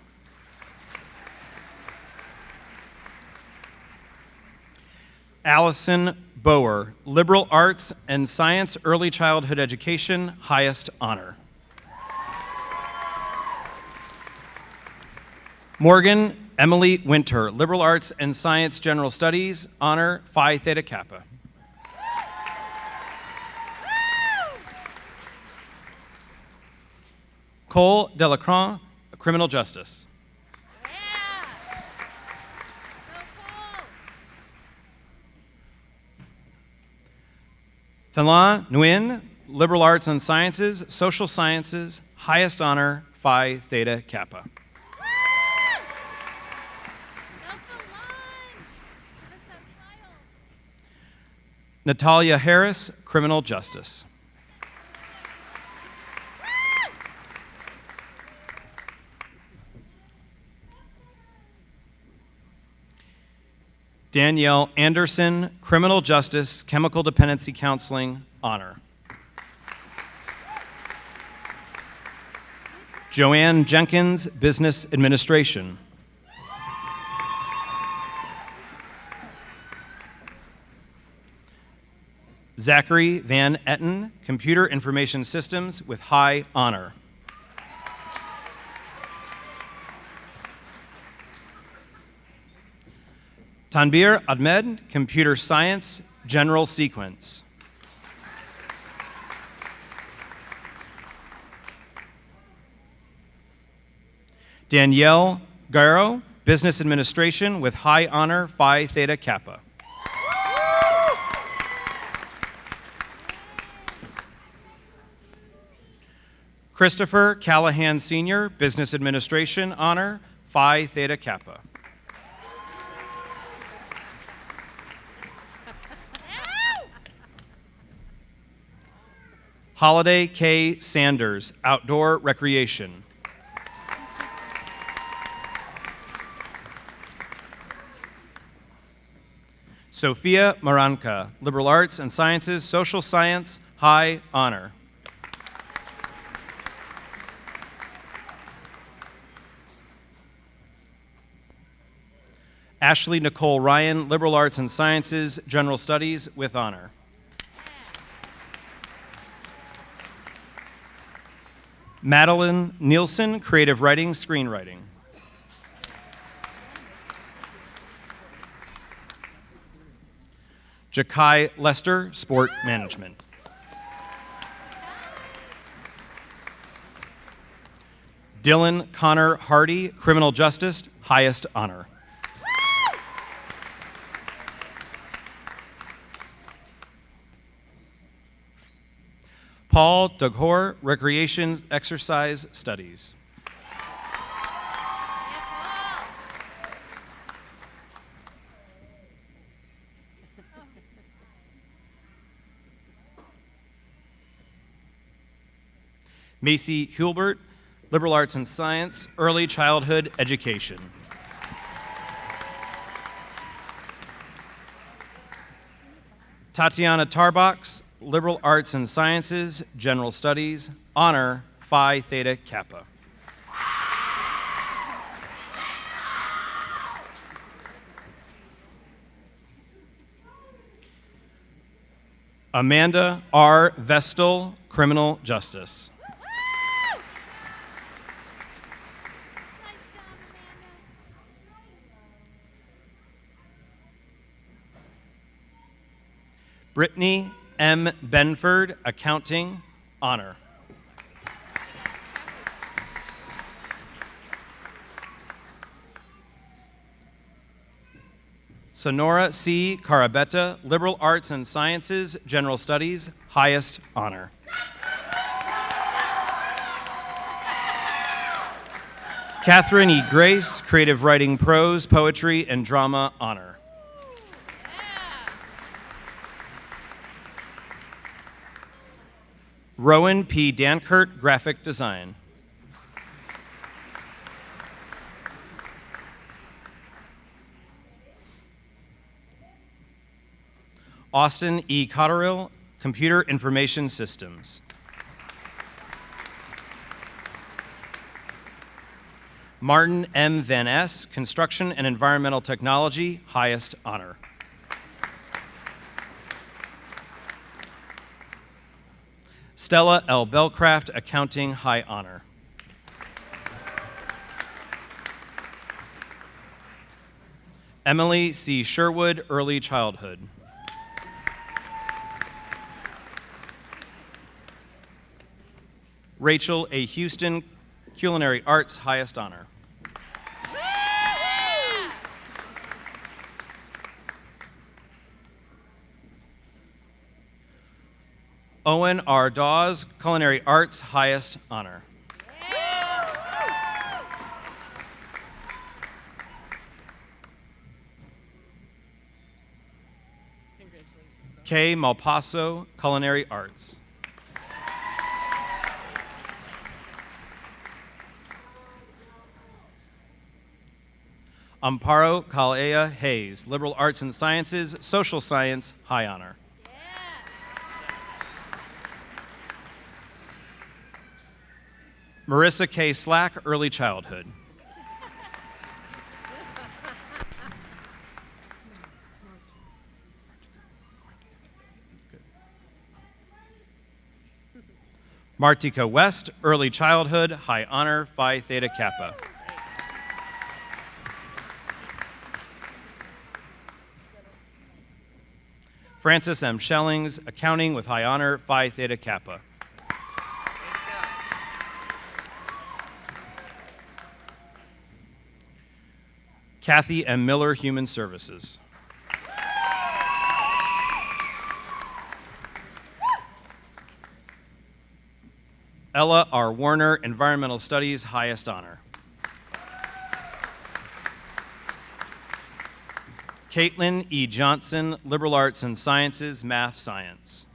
Allison Bower, Liberal Arts and Science Early Childhood Education, highest honor. Morgan Emily Winter, Liberal Arts and Science General Studies, honor, Phi Theta Kappa. Cole Delacroix, Criminal Justice. Thalan Nguyen, Liberal Arts and Sciences, Social Sciences, highest honor, Phi Theta Kappa. Natalia Harris, Criminal Justice. Danielle Anderson, Criminal Justice, Chemical Dependency Counseling, honor. Joanne Jenkins, Business Administration. Zachary Van Etten, Computer Information Systems with high honor. Tanbir Ahmed, Computer Science, General Sequence. Danielle Gairo, Business Administration with high honor, Phi Theta Kappa. Christopher Callahan Sr., Business Administration honor, Phi Theta Kappa. Holiday K. Sanders, Outdoor Recreation. Sophia Maranka, Liberal Arts and Sciences, Social Science, high honor. Ashley Nicole Ryan, Liberal Arts and Sciences, General Studies with honor. Madeline Nielsen, Creative Writing, Screenwriting. Jakai Lester, Sport Management. Dylan Connor Hardy, Criminal Justice, highest honor. Paul Dughor, Recreation Exercise Studies. Macy Hulbert, Liberal Arts and Science, Early Childhood Education. Tatiana Tarbox, Liberal Arts and Sciences, General Studies, honor, Phi Theta Kappa. Amanda R. Vestal, Criminal Justice. Brittany M. Benford, Accounting, honor. Sonora C. Carabetta, Liberal Arts and Sciences, General Studies, highest honor. Catherine E. Grace, Creative Writing, Prose, Poetry, and Drama, honor. Rowan P. Dankert, Graphic Design. Austin E. Cotterill, Computer Information Systems. Martin M. Van Ness, Construction and Environmental Technology, highest honor. Stella L. Belcraft, Accounting, high honor. Emily C. Sherwood, Early Childhood. Rachel A. Houston, Culinary Arts, highest honor. Owen R. Dawes, Culinary Arts, highest honor. Kay Malpaso, Culinary Arts. Amparo Kalea Hayes, Liberal Arts and Sciences, Social Science, high honor. Marissa K. Slack, Early Childhood. Martika West, Early Childhood, high honor, Phi Theta Kappa. Francis M. Schellings, Accounting with high honor, Phi Theta Kappa. Kathy M. Miller, Human Services. Ella R. Warner, Environmental Studies, highest honor. Caitlin E. Johnson, Liberal Arts and Sciences, Math Science.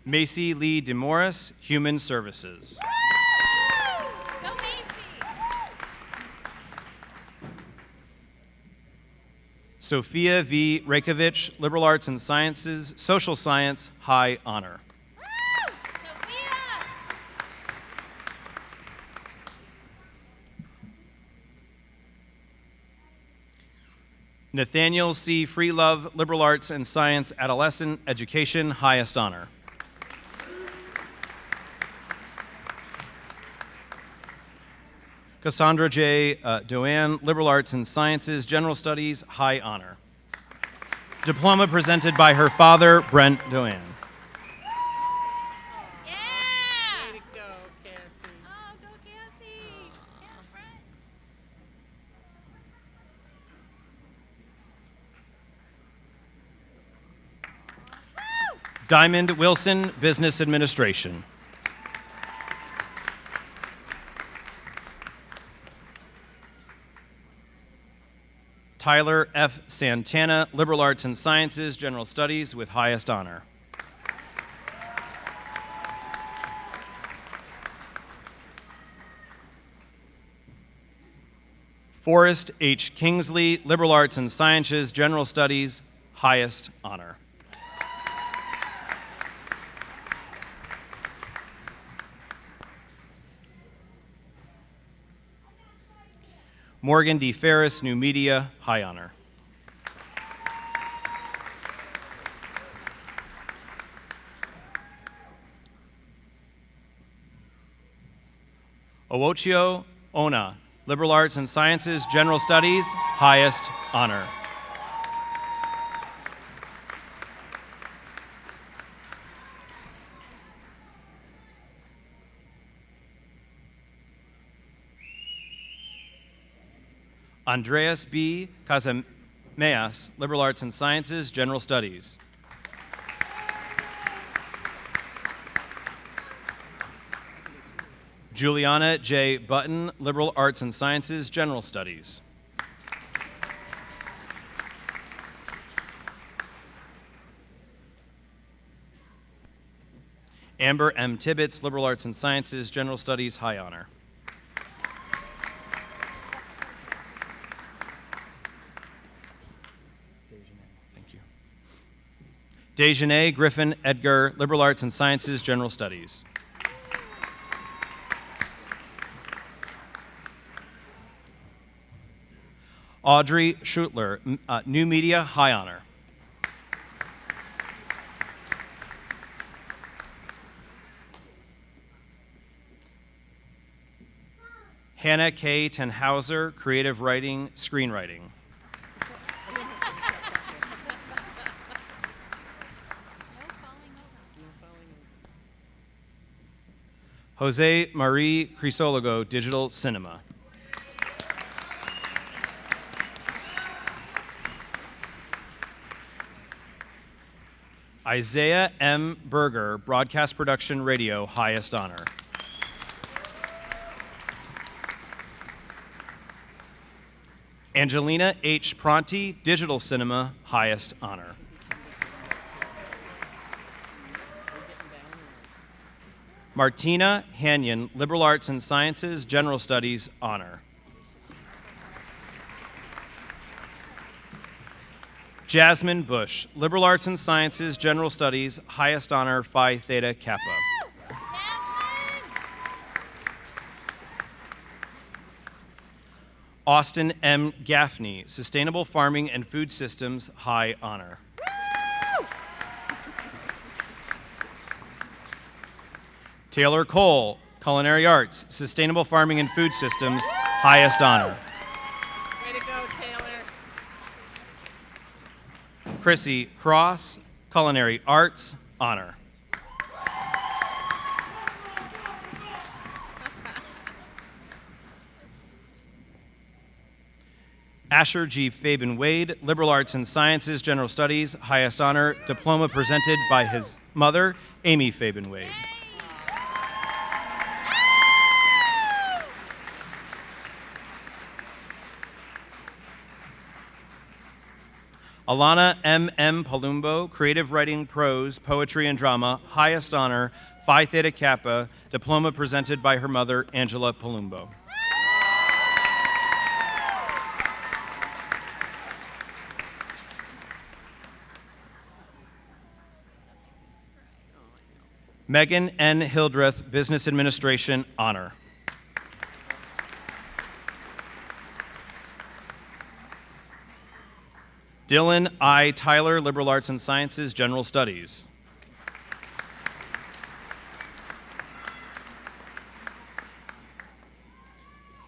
Macy Lee DeMorris, Human Services. Sophia V. Reykjavich, Liberal Arts and Sciences, Social Science, high honor. Nathaniel C. Freelove, Liberal Arts and Science, Adolescent Education, highest honor. Cassandra J. Doan, Liberal Arts and Sciences, General Studies, high honor. Diploma presented by her father, Brent Doan. Diamond Wilson, Business Administration. Tyler F. Santana, Liberal Arts and Sciences, General Studies with highest honor. Forrest H. Kingsley, Liberal Arts and Sciences, General Studies, highest honor. Morgan D. Ferris, New Media, high honor. Owochio Ona, Liberal Arts and Sciences, General Studies, highest honor. Andreas B. Casameas, Liberal Arts and Sciences, General Studies. Juliana J. Button, Liberal Arts and Sciences, General Studies. Amber M. Tibbetts, Liberal Arts and Sciences, General Studies, high honor. Dejanay Griffin Edgar, Liberal Arts and Sciences, General Studies. Audrey Schutler, New Media, high honor. Hannah K. Tenhauser, Creative Writing, Screenwriting. Jose Marie Crisologo, Digital Cinema. Isaiah M. Berger, Broadcast Production Radio, highest honor. Angelina H. Pronti, Digital Cinema, highest honor. Martina Hanyon, Liberal Arts and Sciences, General Studies, honor. Jasmine Bush, Liberal Arts and Sciences, General Studies, highest honor, Phi Theta Kappa. Austin M. Gaffney, Sustainable Farming and Food Systems, high honor. Taylor Cole, Culinary Arts, Sustainable Farming and Food Systems, highest honor. Way to go, Taylor. Chrissy Cross, Culinary Arts, honor. Asher G. Fabian Wade, Liberal Arts and Sciences, General Studies, highest honor, diploma presented by his mother, Amy Fabian Wade. Alana M. Palumbo, Creative Writing, Prose, Poetry, and Drama, highest honor, Phi Theta Kappa, diploma presented by her mother, Angela Palumbo. Megan N. Hildreth, Business Administration, honor. Dylan I. Tyler, Liberal Arts and Sciences, General Studies.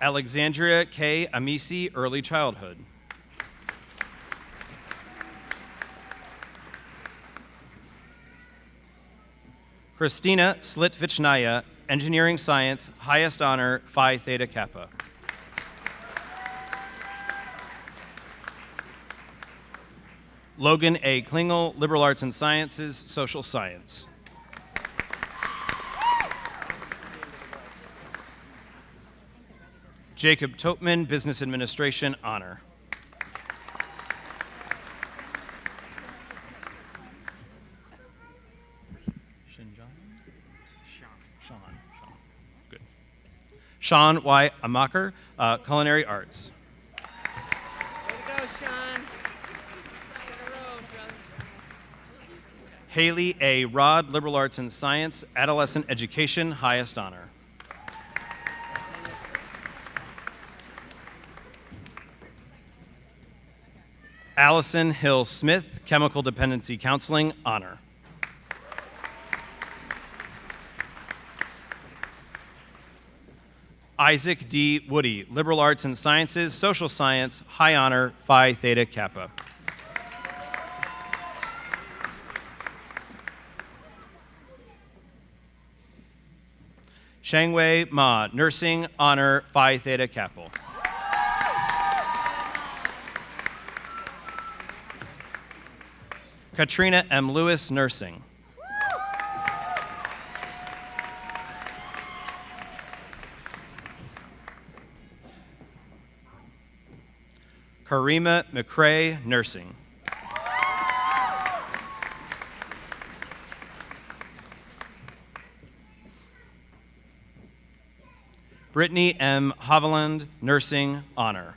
Alexandria K. Amisi, Early Childhood. Christina Slitvichnaya, Engineering Science, highest honor, Phi Theta Kappa. Logan A. Klingel, Liberal Arts and Sciences, Social Science. Jacob Topman, Business Administration, honor. Good. Sean Y. Amaker, Culinary Arts. Way to go, Sean. Haley A. Rod, Liberal Arts and Science, Adolescent Education, highest honor. Allison Hill Smith, Chemical Dependency Counseling, honor. Isaac D. Woody, Liberal Arts and Sciences, Social Science, high honor, Phi Theta Kappa. Shangwei Ma, Nursing, honor, Phi Theta Kappa. Katrina M. Lewis, Nursing. Karima McCrae, Nursing. Brittany M. Haviland, Nursing, honor.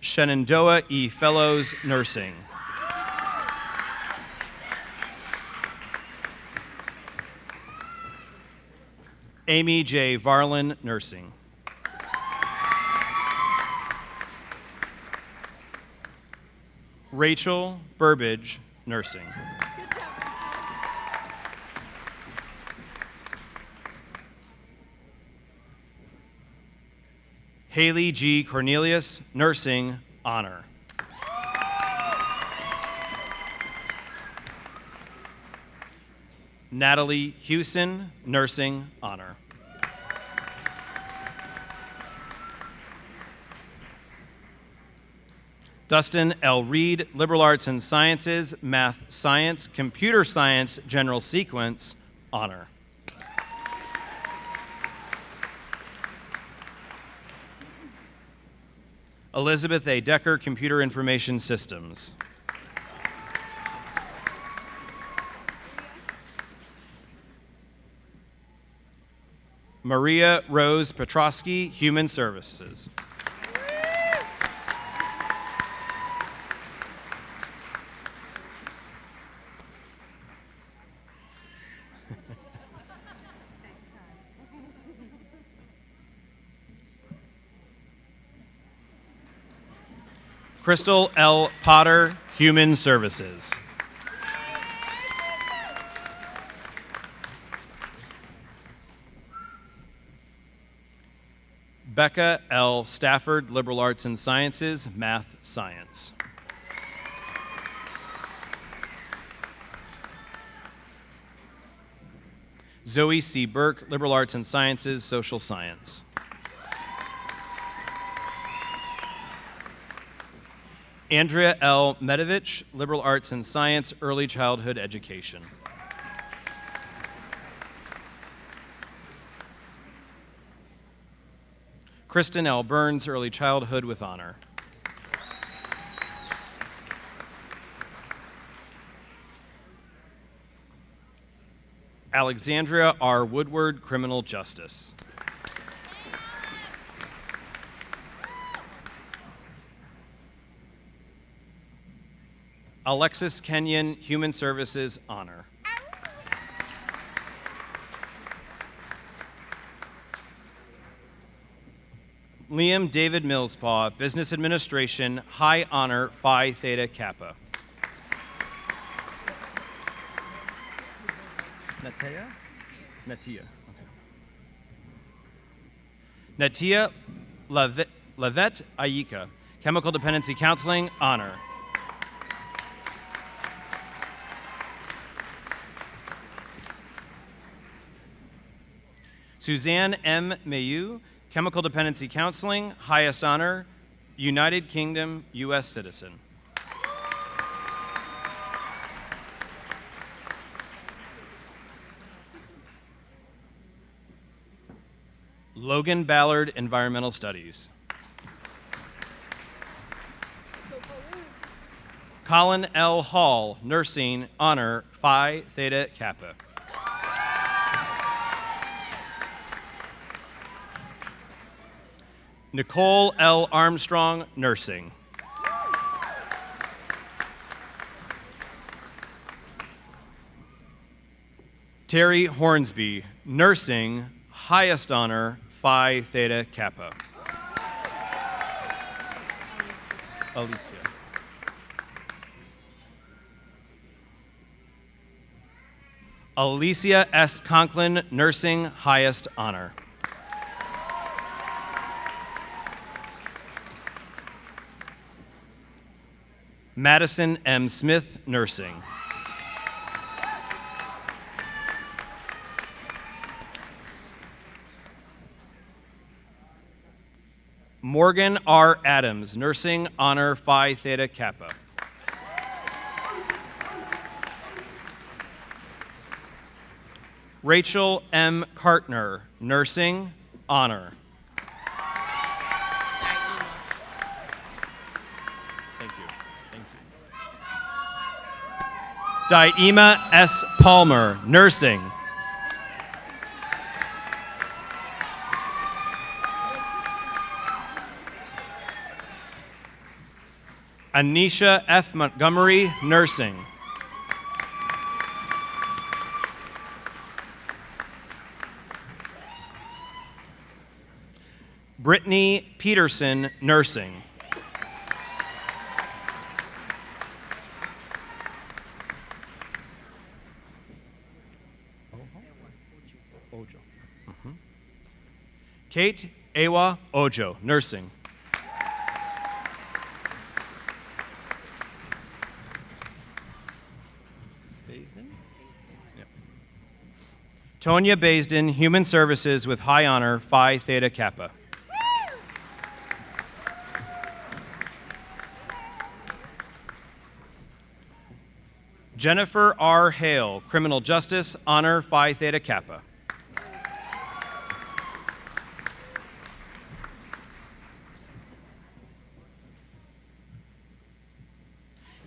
Shenandoah E. Fellows, Nursing. Amy J. Varlin, Nursing. Rachel Burbage, Nursing. Haley G. Cornelius, Nursing, honor. Natalie Hewson, Nursing, honor. Dustin L. Reed, Liberal Arts and Sciences, Math Science, Computer Science, General Sequence, honor. Elizabeth A. Decker, Computer Information Systems. Maria Rose Petrosky, Human Services. Crystal L. Potter, Human Services. Becca L. Stafford, Liberal Arts and Sciences, Math Science. Zoe C. Burke, Liberal Arts and Sciences, Social Science. Andrea L. Medovich, Liberal Arts and Science, Early Childhood Education. Kristen L. Burns, Early Childhood with Honor. Alexandria R. Woodward, Criminal Justice. Alexis Kenyon, Human Services, Honor. Liam David Millspaw, Business Administration, High Honor, Phi Theta Kappa. Natia? Natia. Okay. Natia Lavette Ayika, Chemical Dependency Counseling, Honor. Suzanne M. Mayu, Chemical Dependency Counseling, highest honor, United Kingdom, U.S. citizen. Logan Ballard, Environmental Studies. Colin L. Hall, Nursing, Honor, Phi Theta Kappa. Nicole L. Armstrong, Nursing. Terry Hornsby, Nursing, highest honor, Phi Theta Kappa. Alicia. Alicia S. Conklin, Nursing, highest honor. Madison M. Smith, Nursing. Morgan R. Adams, Nursing, Honor, Phi Theta Kappa. Rachel M. Kartner, Nursing, Honor. Daima S. Palmer, Nursing. Anisha F. Montgomery, Nursing. Brittany Peterson, Nursing. Kate Ewa Ojo, Nursing. Yep. Tonya Baisden, Human Services with high honor, Phi Theta Kappa. Jennifer R. Hale, Criminal Justice, honor, Phi Theta Kappa.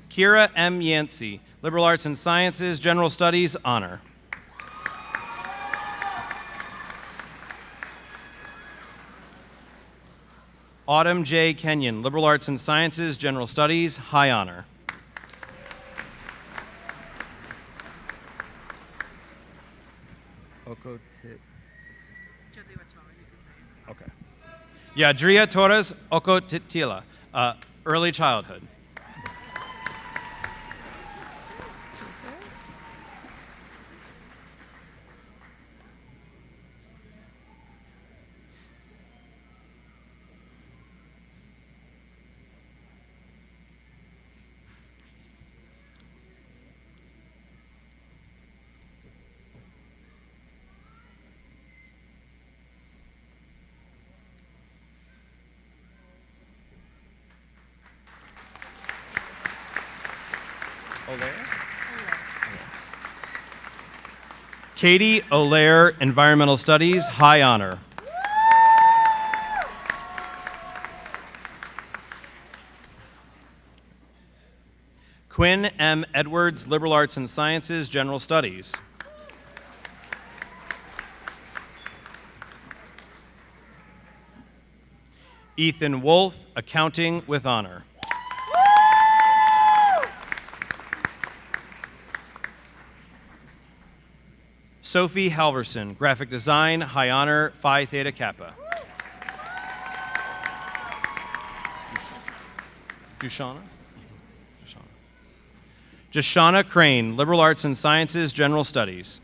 Kira M. Yancey, Liberal Arts and Sciences, General Studies, honor. Autumn J. Kenyon, Liberal Arts and Sciences, General Studies, high honor. Okay. Yadria Torres Okotitila, early childhood. Katie Olaire, Environmental Studies, high honor. Quinn M. Edwards, Liberal Arts and Sciences, General Studies. Ethan Wolf, Accounting with honor. Sophie Halverson, Graphic Design, high honor, Phi Theta Kappa. Jashana Crane, Liberal Arts and Sciences, General Studies.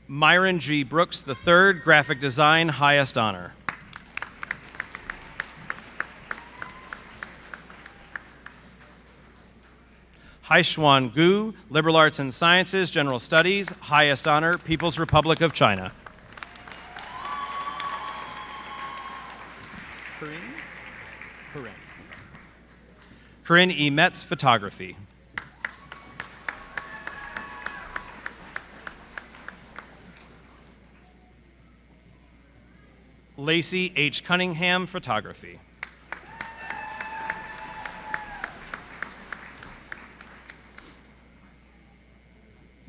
Myron G. Brooks III, Graphic Design, highest honor. Haishuan Gu, Liberal Arts and Sciences, General Studies, highest honor, People's Republic of China. Corinne E. Metz, Photography. Lacey H. Cunningham, Photography.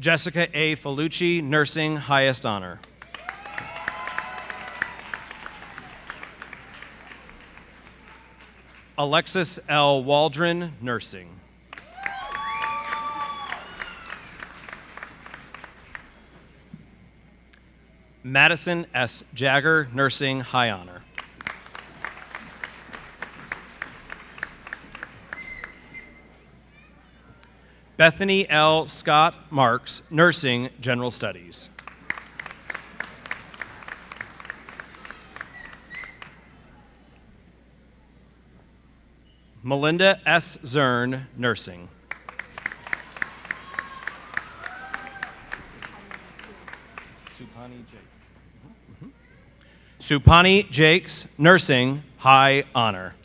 Jessica A. Felucci, Nursing, highest honor. Alexis L. Waldron, Nursing. Madison S. Jagger, Nursing, high honor. Bethany L. Scott Marks, Nursing, General Studies. Melinda S. Zern, Nursing. Supani Jakes, Nursing, high honor.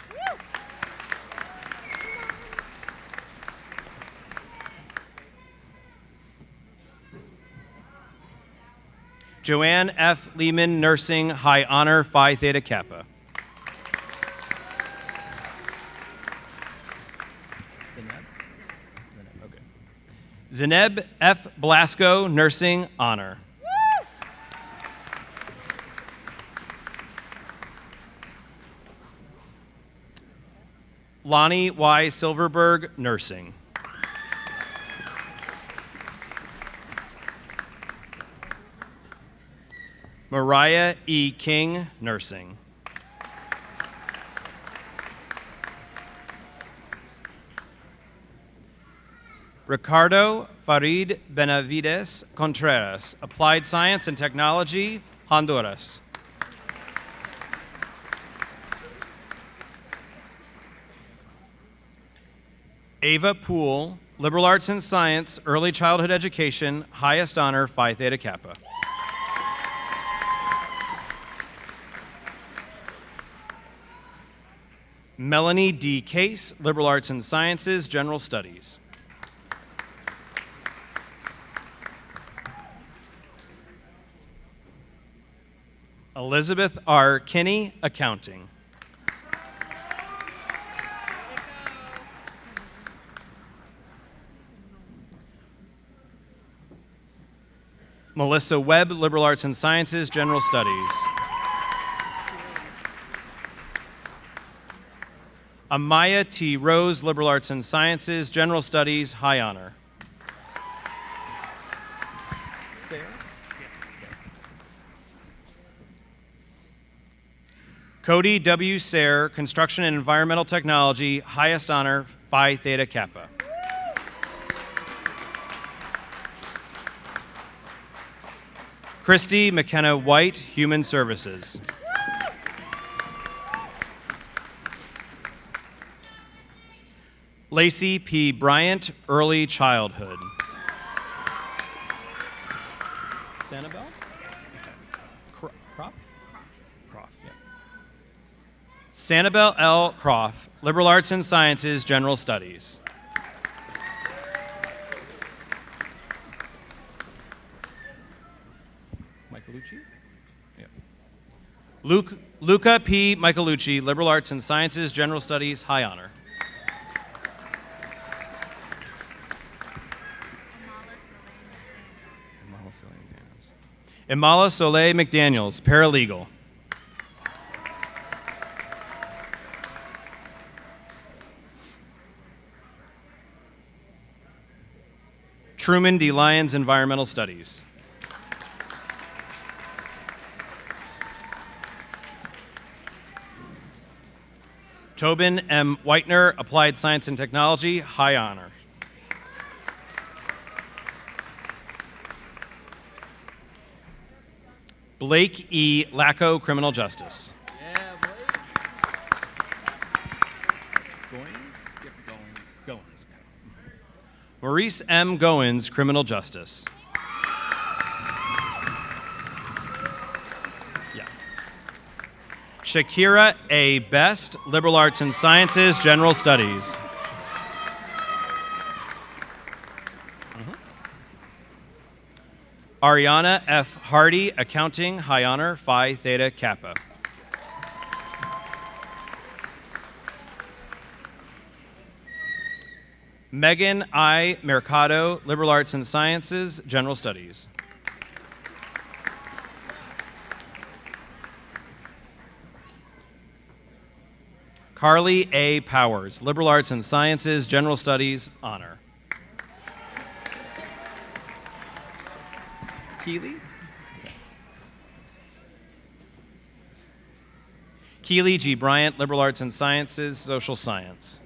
Joanne F. Lehman, Nursing, high honor, Phi Theta Kappa. Zeneb F. Blasco, Nursing, honor. Lonnie Y. Silverberg, Nursing. Mariah E. King, Nursing. Ricardo Farid Benavides Contreras, Applied Science and Technology, Honduras. Ava Poole, Liberal Arts and Science, Early Childhood Education, highest honor, Phi Theta Kappa. Melanie D. Case, Liberal Arts and Sciences, General Studies. Elizabeth R. Kinney, Accounting. Melissa Webb, Liberal Arts and Sciences, General Studies. Amaya T. Rose, Liberal Arts and Sciences, General Studies, High Honor. Cody W. Sayre, Construction and Environmental Technology, highest honor, Phi Theta Kappa. Christy McKenna White, Human Services. Lacey P. Bryant, Early Childhood. Sanibel? Croft? Croft, yeah. Sanibel L. Croft, Liberal Arts and Sciences, General Studies. Michaelucci? Yeah. Luca P. Michaelucci, Liberal Arts and Sciences, General Studies, High Honor. Imala Soleil McDaniels, Paralegal. Truman D. Lyons, Environmental Studies. Tobin M. Whitener, Applied Science and Technology, High Honor. Blake E. Lacko, Criminal Justice. Yeah, Blake. Goins. Maurice M. Goins, Criminal Justice. Yeah. Shakira A. Best, Liberal Arts and Sciences, General Studies. Ariana F. Hardy, Accounting, High Honor, Phi Theta Kappa. Megan I. Mercado, Liberal Arts and Sciences, General Studies. Carly A. Powers, Liberal Arts and Sciences, General Studies, Honor. Keely? Keely G. Bryant, Liberal Arts and Sciences, Social Science.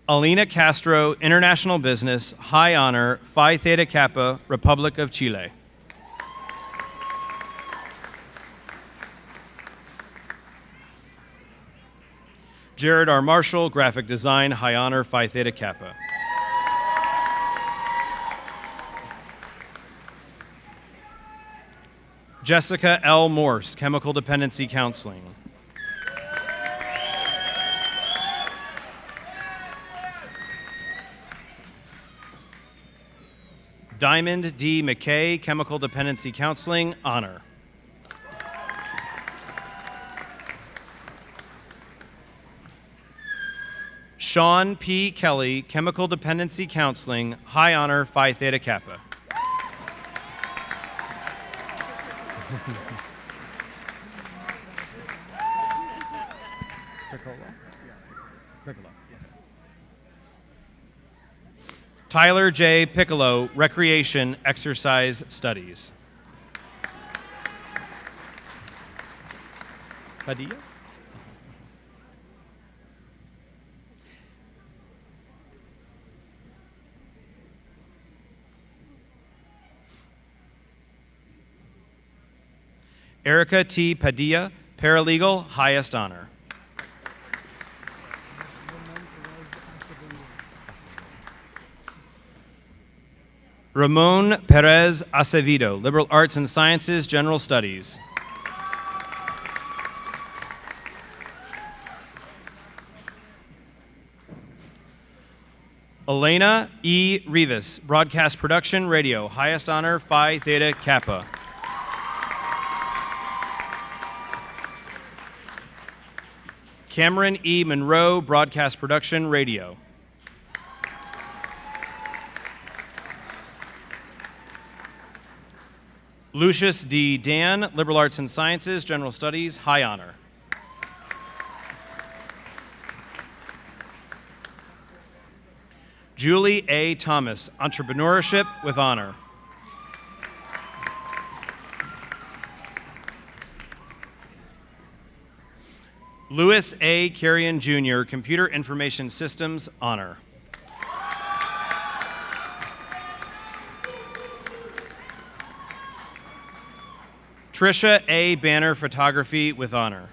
Alina Castro, International Business, High Honor, Phi Theta Kappa, Republic of Chile. Jared R. Marshall, Graphic Design, High Honor, Phi Theta Kappa. Jessica L. Morse, Chemical Dependency Counseling. Diamond D. McKay, Chemical Dependency Counseling, Honor. Sean P. Kelly, Chemical Dependency Counseling, High Honor, Phi Theta Kappa. Tyler J. Piccolo, Recreation Exercise Studies. Padilla? Erica T. Padilla, Paralegal, highest honor. Ramon Perez Acevedo, Liberal Arts and Sciences, General Studies. Elena E. Rivas, Broadcast Production, Radio, highest honor, Phi Theta Kappa. Cameron E. Monroe, Broadcast Production, Radio. Lucius D. Dan, Liberal Arts and Sciences, General Studies, High Honor. Julie A. Thomas, Entrepreneurship with Honor. Louis A. Carrion Jr., Computer Information Systems, Honor. Tricia A. Banner, Photography with Honor.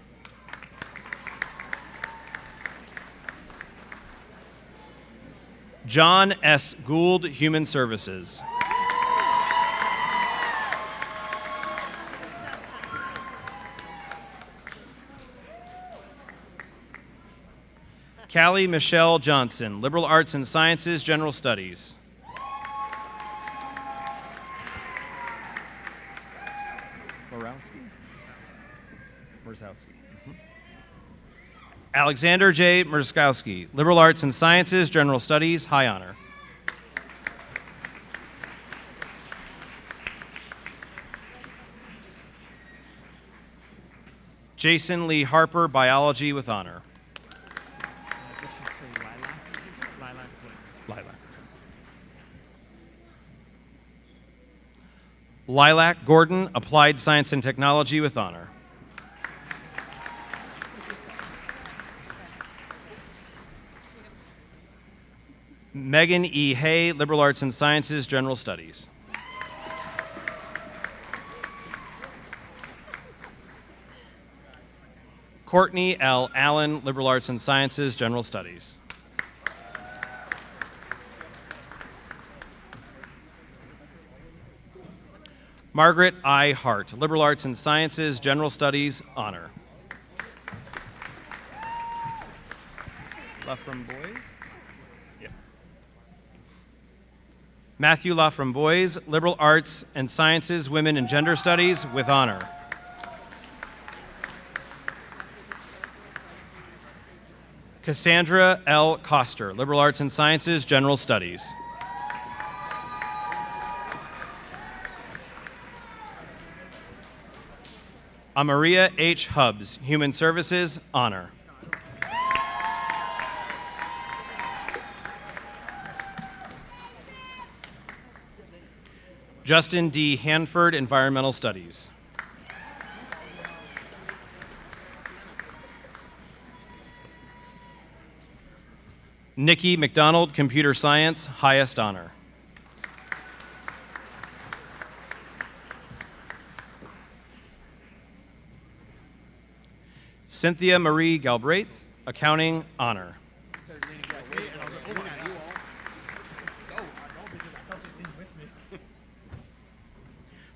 John S. Gould, Human Services. Callie Michelle Johnson, Liberal Arts and Sciences, General Studies. Morzowski. Alexander J. Merzkowski, Liberal Arts and Sciences, General Studies, High Honor. Jason Lee Harper, Biology with Honor. Lilac Gordon, Applied Science and Technology with Honor. Megan E. Hay, Liberal Arts and Sciences, General Studies. Courtney L. Allen, Liberal Arts and Sciences, General Studies. Margaret I. Hart, Liberal Arts and Sciences, General Studies, Honor. LaFramboise? Yeah. Matthew LaFramboise, Liberal Arts and Sciences, Women and Gender Studies, with Honor. Cassandra L. Coster, Liberal Arts and Sciences, General Studies. Amaria H. Hubbs, Human Services, Honor. Justin D. Hanford, Environmental Studies. Nikki McDonald, Computer Science, highest honor. Cynthia Marie Galbraith, Accounting, honor.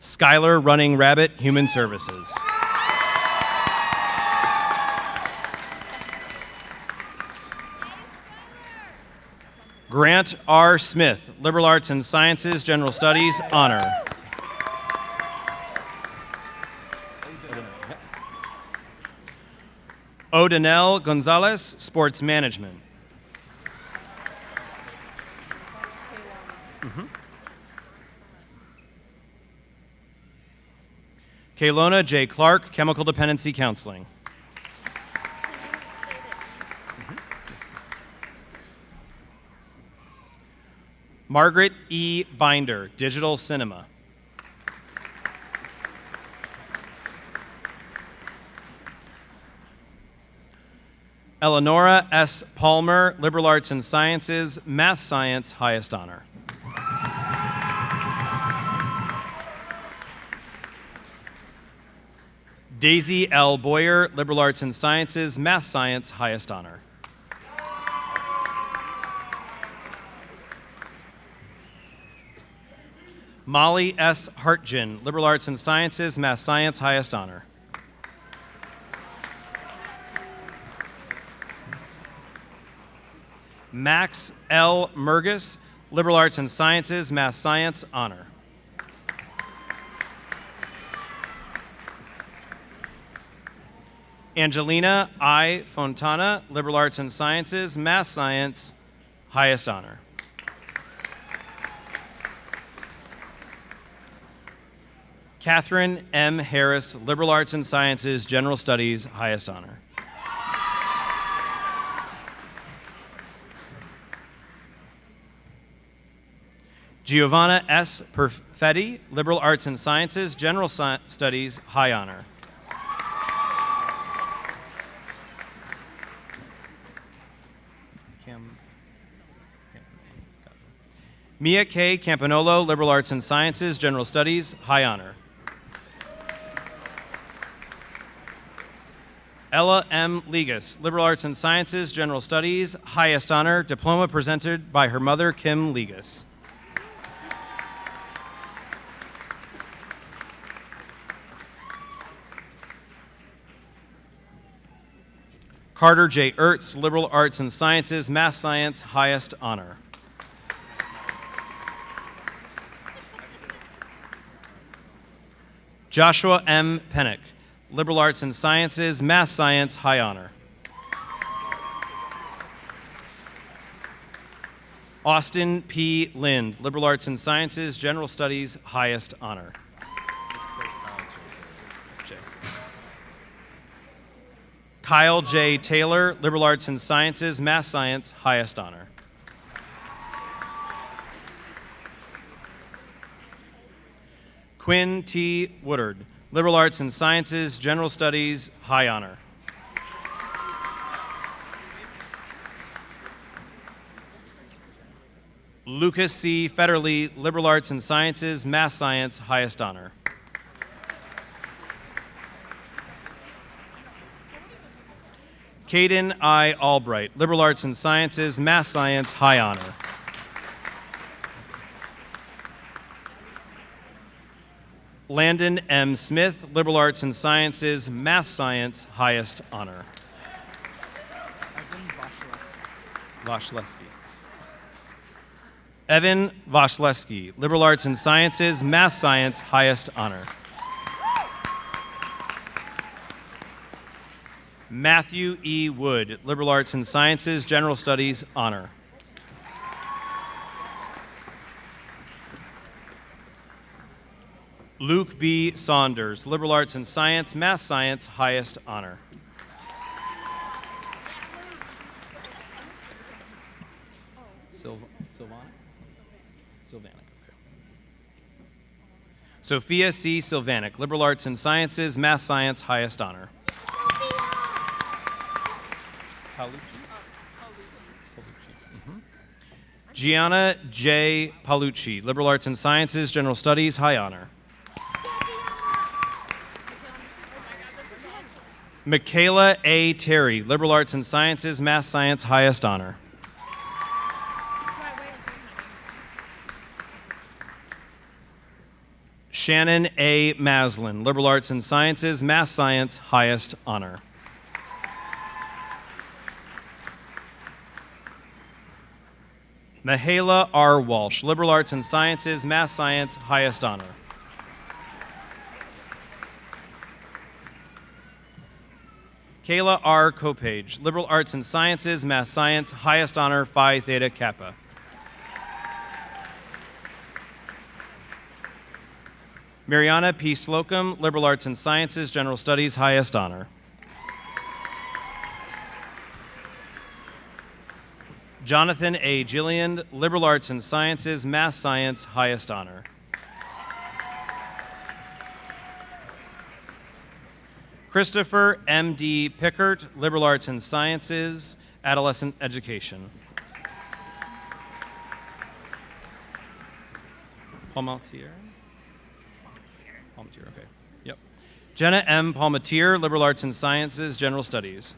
Skylar Running Rabbit, Human Services. Grant R. Smith, Liberal Arts and Sciences, General Studies, honor. Odanel Gonzalez, Sports Management. Kaylona J. Clark, Chemical Dependency Counseling. Margaret E. Binder, Digital Cinema. Eleonora S. Palmer, Liberal Arts and Sciences, Math Science, highest honor. Daisy L. Boyer, Liberal Arts and Sciences, Math Science, highest honor. Molly S. Hartgen, Liberal Arts and Sciences, Math Science, highest honor. Max L. Mergus, Liberal Arts and Sciences, Math Science, honor. Angelina I. Fontana, Liberal Arts and Sciences, Math Science, highest honor. Catherine M. Harris, Liberal Arts and Sciences, General Studies, highest honor. Giovanna S. Perfetti, Liberal Arts and Sciences, General Studies, high honor. Mia K. Campanolo, Liberal Arts and Sciences, General Studies, high honor. Ella M. Ligas, Liberal Arts and Sciences, General Studies, highest honor, diploma presented by her mother, Kim Ligas. Carter J. Ertz, Liberal Arts and Sciences, Math Science, highest honor. Joshua M. Pennick, Liberal Arts and Sciences, Math Science, high honor. Austin P. Lind, Liberal Arts and Sciences, General Studies, highest honor. Kyle J. Taylor, Liberal Arts and Sciences, Math Science, highest honor. Quinn T. Woodard, Liberal Arts and Sciences, General Studies, high honor. Lucas C. Federley, Liberal Arts and Sciences, Math Science, highest honor. Caden I. Albright, Liberal Arts and Sciences, Math Science, high honor. Landon M. Smith, Liberal Arts and Sciences, Math Science, highest honor. Evan Voshleski, Liberal Arts and Sciences, Math Science, highest honor. Matthew E. Wood, Liberal Arts and Sciences, General Studies, honor. Luke B. Saunders, Liberal Arts and Science, Math Science, highest honor. Sylvanic. Okay. Sophia C. Sylvanic, Liberal Arts and Sciences, Math Science, highest honor. Gianna J. Paolucci, Liberal Arts and Sciences, General Studies, high honor. Michaela A. Terry, Liberal Arts and Sciences, Math Science, highest honor. Shannon A. Maslin, Liberal Arts and Sciences, Math Science, highest honor. Mahala R. Walsh, Liberal Arts and Sciences, Math Science, highest honor. Kayla R. Kopage, Liberal Arts and Sciences, Math Science, highest honor, Phi Theta Kappa. Mariana P. Slocum, Liberal Arts and Sciences, General Studies, highest honor. Jonathan A. Gillian, Liberal Arts and Sciences, Math Science, highest honor. Christopher M.D. Pickert, Liberal Arts and Sciences, Adolescent Education. Palmatier, okay. Yep. Jenna M. Palmatier, Liberal Arts and Sciences, General Studies.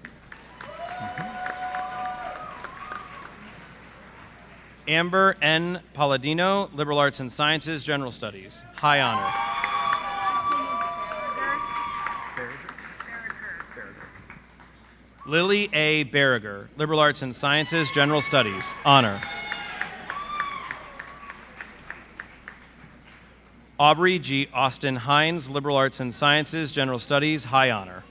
Amber N. Palladino, Liberal Arts and Sciences, General Studies. High honor. Lily A. Berriger, Liberal Arts and Sciences, General Studies. Honor. Aubrey G. Austin Hines, Liberal Arts and Sciences, General Studies. High honor.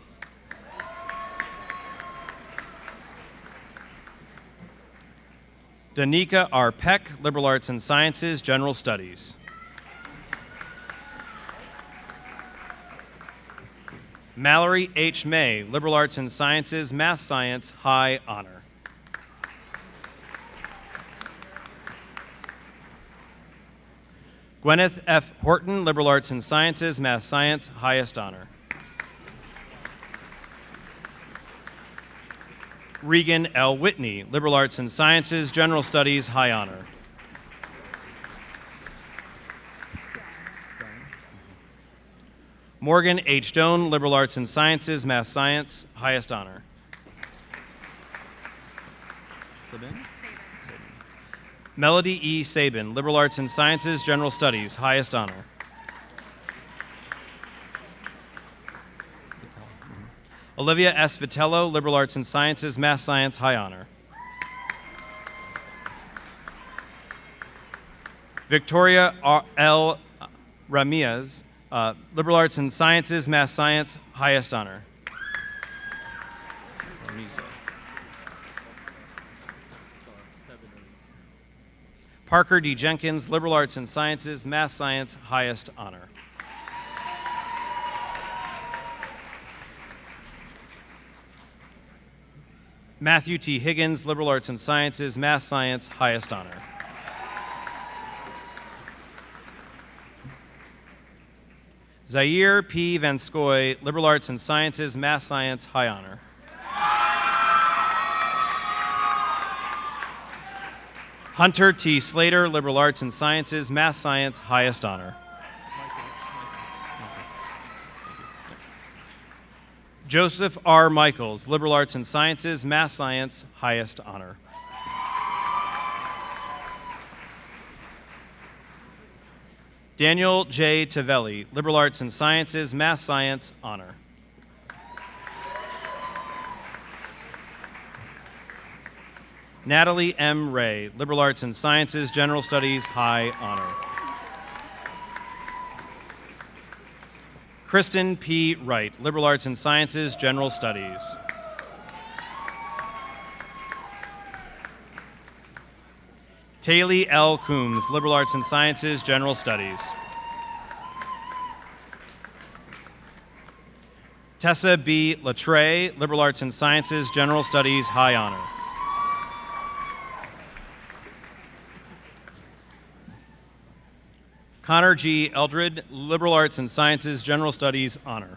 Danica R. Peck, Liberal Arts and Sciences, General Studies. Mallory H. May, Liberal Arts and Sciences, Math Science, High Honor. Gwyneth F. Horton, Liberal Arts and Sciences, Math Science, Highest Honor. Regan L. Whitney, Liberal Arts and Sciences, General Studies, High Honor. Morgan H. Doan, Liberal Arts and Sciences, Math Science, Highest Honor. Sabin? Melody E. Sabin, Liberal Arts and Sciences, General Studies, Highest Honor. Olivia S. Vitello, Liberal Arts and Sciences, Math Science, High Honor. Victoria L. Ramirez, Liberal Arts and Sciences, Math Science, Highest Honor. Parker D. Jenkins, Liberal Arts and Sciences, Math Science, Highest Honor. Matthew T. Higgins, Liberal Arts and Sciences, Math Science, Highest Honor. Zaire P. Vanskoy, Liberal Arts and Sciences, Math Science, High Honor. Hunter T. Slater, Liberal Arts and Sciences, Math Science, Highest Honor. Joseph R. Michaels, Liberal Arts and Sciences, Math Science, Highest Honor. Daniel J. Tavelli, Liberal Arts and Sciences, Math Science, Honor. Natalie M. Ray, Liberal Arts and Sciences, General Studies, High Honor. Kristen P. Wright, Liberal Arts and Sciences, General Studies. Taylor L. Coombs, Liberal Arts and Sciences, General Studies. Tessa B. Latre, Liberal Arts and Sciences, General Studies, High Honor. Connor G. Eldred, Liberal Arts and Sciences, General Studies, Honor.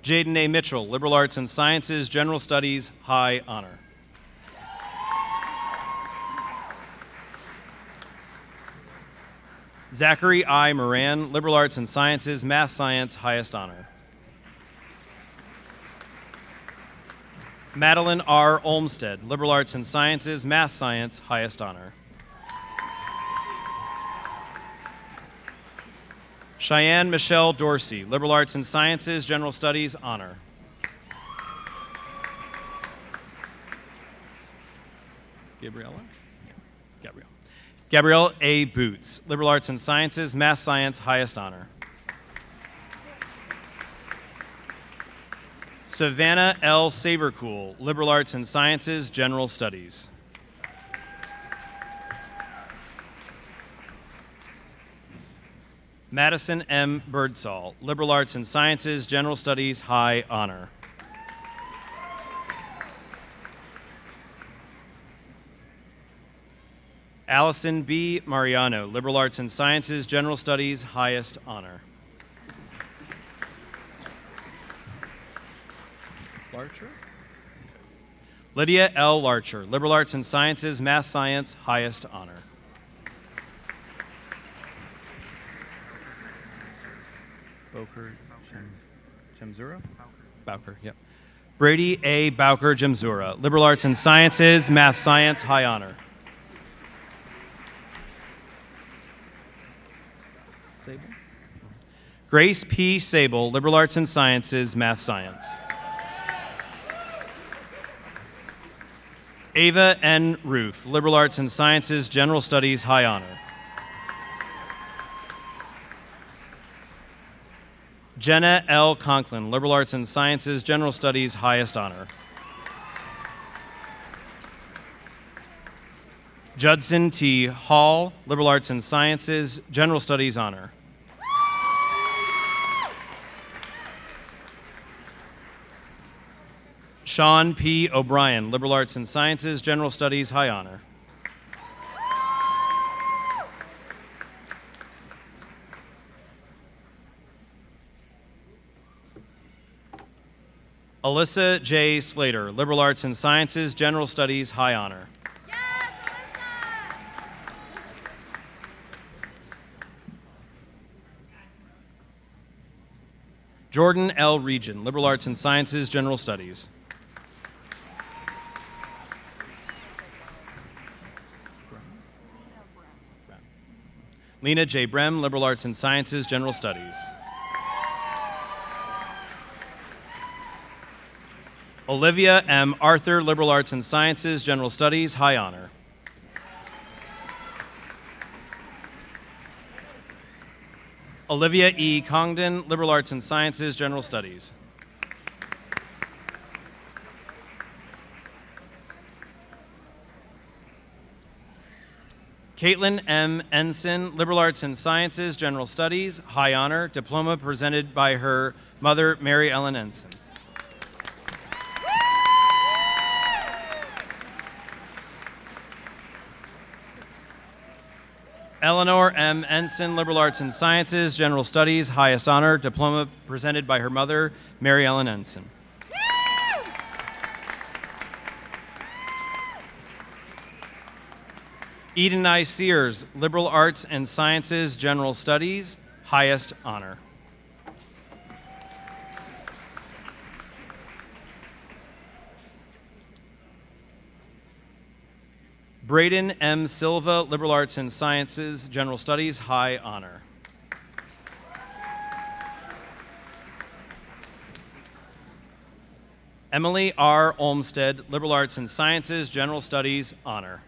Jaden A. Mitchell, Liberal Arts and Sciences, General Studies, High Honor. Zachary I. Moran, Liberal Arts and Sciences, Math Science, Highest Honor. Madeline R. Olmsted, Liberal Arts and Sciences, Math Science, Highest Honor. Cheyenne Michelle Dorsey, Liberal Arts and Sciences, General Studies, Honor. Gabrielle A. Boots, Liberal Arts and Sciences, Math Science, Highest Honor. Savannah L. Sabercool, Liberal Arts and Sciences, General Studies. Madison M. Birdsall, Liberal Arts and Sciences, General Studies, High Honor. Allison B. Mariano, Liberal Arts and Sciences, General Studies, Highest Honor. Larcher? Lydia L. Larcher, Liberal Arts and Sciences, Math Science, Highest Honor. Bowker Jemzura? Bowker, yep. Brady A. Bowker Jemzura, Liberal Arts and Sciences, Math Science, High Honor. Sable? Grace P. Sable, Liberal Arts and Sciences, Math Science. Ava N. Roof, Liberal Arts and Sciences, General Studies, High Honor. Jenna L. Conklin, Liberal Arts and Sciences, General Studies, highest honor. Judson T. Hall, Liberal Arts and Sciences, General Studies honor. Sean P. O'Brien, Liberal Arts and Sciences, General Studies, high honor. Alyssa J. Slater, Liberal Arts and Sciences, General Studies, high honor. Jordan L. Region, Liberal Arts and Sciences, General Studies. Lena J. Brem, Liberal Arts and Sciences, General Studies. Olivia M. Arthur, Liberal Arts and Sciences, General Studies, high honor. Olivia E. Congdon, Liberal Arts and Sciences, General Studies. Caitlin M. Ensign, Liberal Arts and Sciences, General Studies, high honor, diploma presented by her mother, Mary Ellen Ensign. Eleanor M. Ensign, Liberal Arts and Sciences, General Studies, highest honor, diploma presented by her mother, Mary Ellen Ensign. Eden I. Sears, Liberal Arts and Sciences, General Studies, highest honor. Braden M. Silva, Liberal Arts and Sciences, General Studies, high honor. Emily R. Olmsted, Liberal Arts and Sciences, General Studies, honor.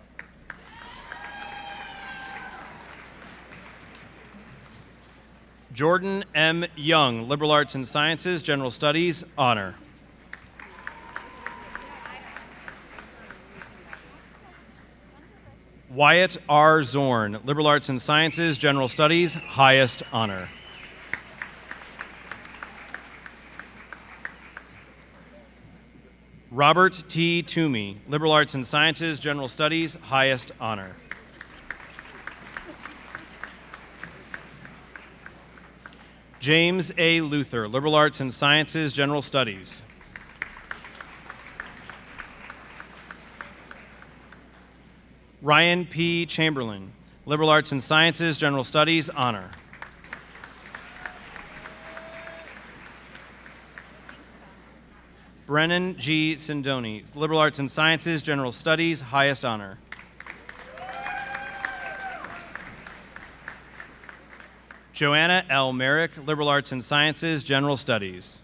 Jordan M. Young, Liberal Arts and Sciences, General Studies, honor. Wyatt R. Zorn, Liberal Arts and Sciences, General Studies, highest honor. Robert T. Toomey, Liberal Arts and Sciences, General Studies, highest honor. James A. Luther, Liberal Arts and Sciences, General Studies. Ryan P. Chamberlain, Liberal Arts and Sciences, General Studies, honor. Brennan G. Sindoni, Liberal Arts and Sciences, General Studies, highest honor. Joanna L. Merrick, Liberal Arts and Sciences, General Studies.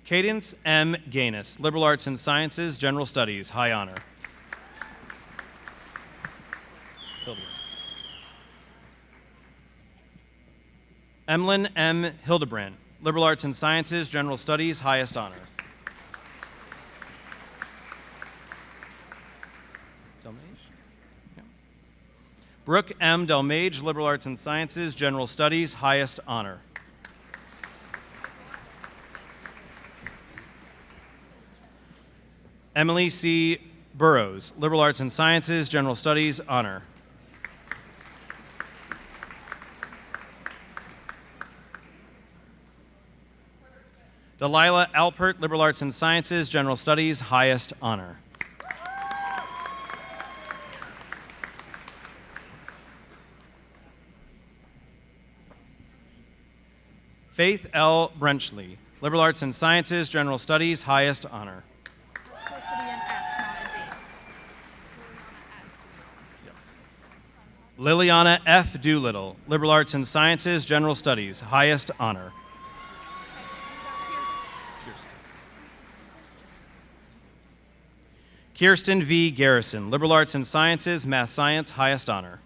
Cadence M. Gaines, Liberal Arts and Sciences, General Studies, high honor. Emlyn M. Hildebrandt, Liberal Arts and Sciences, General Studies, highest honor. Brooke M. Delmage, Liberal Arts and Sciences, General Studies, highest honor. Emily C. Burrows, Liberal Arts and Sciences, General Studies, honor. Delilah Alpert, Liberal Arts and Sciences, General Studies, highest honor. Faith L. Brenchley, Liberal Arts and Sciences, General Studies, highest honor. It's supposed to be an F, not a D. Liliana F. Doolittle, Liberal Arts and Sciences, General Studies, highest honor. Kirsten V. Garrison, Liberal Arts and Sciences, Math Science, highest honor.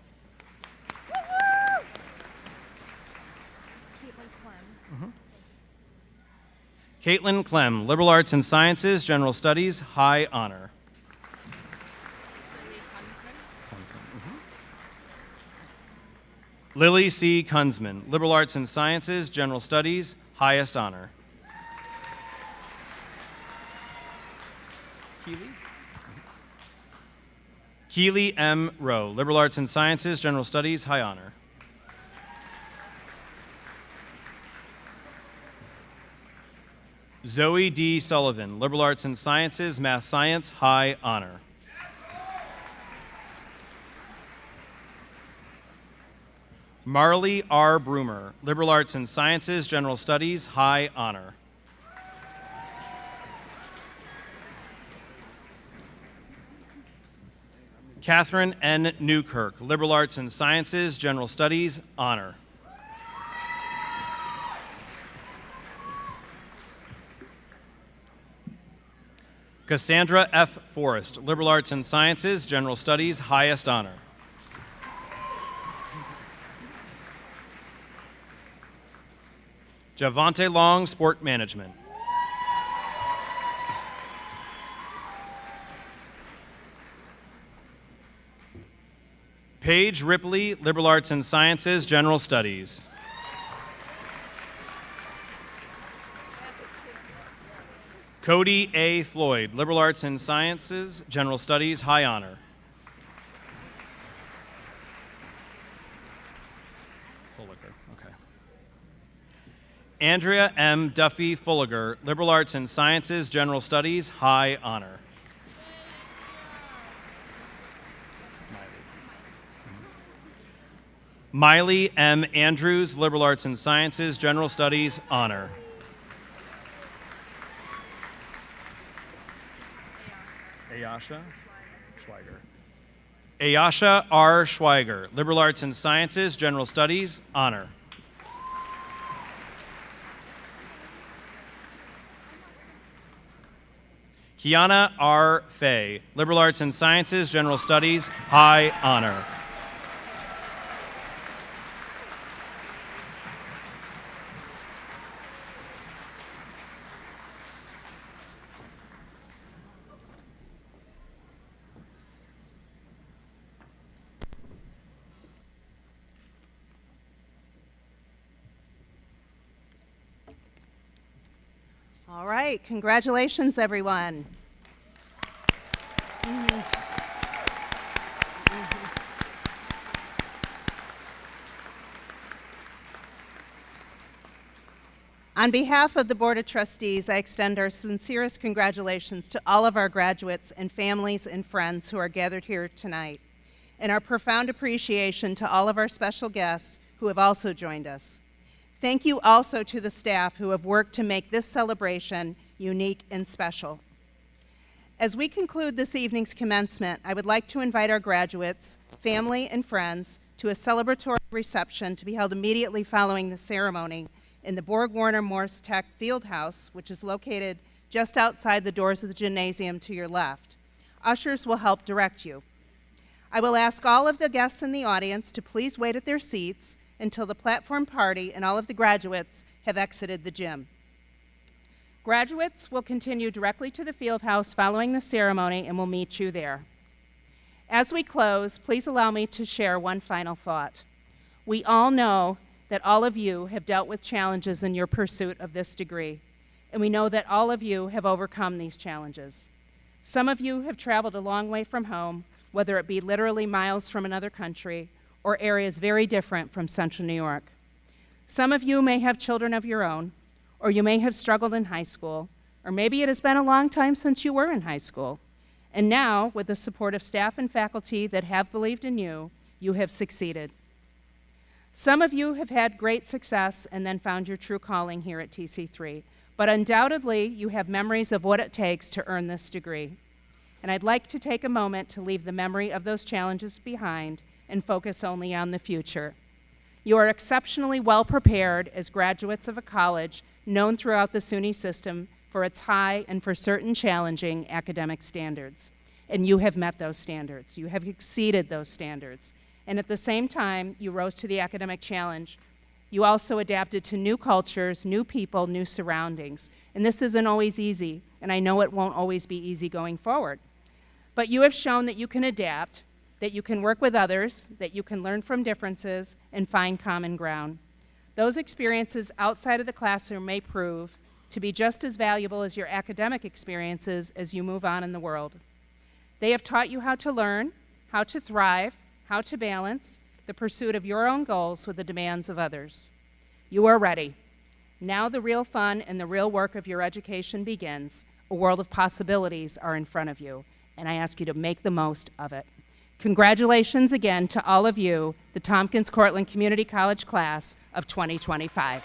Caitlin Clem, Liberal Arts and Sciences, General Studies, high honor. Lily C. Kunzman, Liberal Arts and Sciences, General Studies, highest honor. Keely M. Rowe, Liberal Arts and Sciences, General Studies, high honor. Zoe D. Sullivan, Liberal Arts and Sciences, Math Science, high honor. Marley R. Broomer, Liberal Arts and Sciences, General Studies, high honor. Catherine N. Newkirk, Liberal Arts and Sciences, General Studies, honor. Cassandra F. Forrest, Liberal Arts and Sciences, General Studies, highest honor. Javante Long, Sport Management. Paige Ripley, Liberal Arts and Sciences, General Studies. Cody A. Floyd, Liberal Arts and Sciences, General Studies, high honor. Andrea M. Duffy Fulliger, Liberal Arts and Sciences, General Studies, high honor. Miley M. Andrews, Liberal Arts and Sciences, General Studies, honor. Ayasha Schweiger. Ayasha R. Schweiger, Liberal Arts and Sciences, General Studies, honor. Kiana R. Fay, Liberal Arts and Sciences, General Studies, high honor. All right, congratulations, everyone. On behalf of the Board of Trustees, I extend our sincerest congratulations to all of our graduates and families and friends who are gathered here tonight, and our profound appreciation to all of our special guests who have also joined us. Thank you also to the staff who have worked to make this celebration unique and special. As we conclude this evening's commencement, I would like to invite our graduates, family, and friends to a celebratory reception to be held immediately following the ceremony in the Borg Warner Morse Tech Fieldhouse, which is located just outside the doors of the gymnasium to your left. Ushers will help direct you. I will ask all of the guests in the audience to please wait at their seats until the platform party and all of the graduates have exited the gym. Graduates will continue directly to the Fieldhouse following the ceremony and will meet you there. As we close, please allow me to share one final thought. We all know that all of you have dealt with challenges in your pursuit of this degree, and we know that all of you have overcome these challenges. Some of you have traveled a long way from home, whether it be literally miles from another country or areas very different from Central New York. Some of you may have children of your own, or you may have struggled in high school, or maybe it has been a long time since you were in high school. And now, with the support of staff and faculty that have believed in you, you have succeeded. Some of you have had great success and then found your true calling here at TC3, but undoubtedly you have memories of what it takes to earn this degree. And I'd like to take a moment to leave the memory of those challenges behind and focus only on the future. You are exceptionally well prepared as graduates of a college known throughout the SUNY system for its high and for certain challenging academic standards. And you have met those standards. You have exceeded those standards. And at the same time, you rose to the academic challenge. You also adapted to new cultures, new people, new surroundings. And this isn't always easy, and I know it won't always be easy going forward. But you have shown that you can adapt, that you can work with others, that you can learn from differences and find common ground. Those experiences outside of the classroom may prove to be just as valuable as your academic experiences as you move on in the world. They have taught you how to learn, how to thrive, how to balance the pursuit of your own goals with the demands of others. You are ready. Now the real fun and the real work of your education begins. A world of possibilities are in front of you, and I ask you to make the most of it. Congratulations again to all of you, the Tompkins-Cortland Community College class of 2025.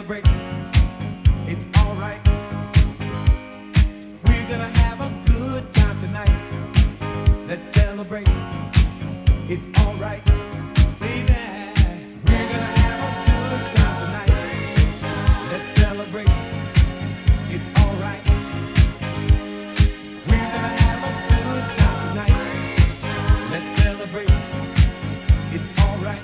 celebrate. It's alright. We're gonna have a good time tonight. Let's celebrate. It's alright. Baby, we're gonna have a good time tonight. Let's celebrate. It's alright. We're gonna have a good time tonight. Let's celebrate. It's alright.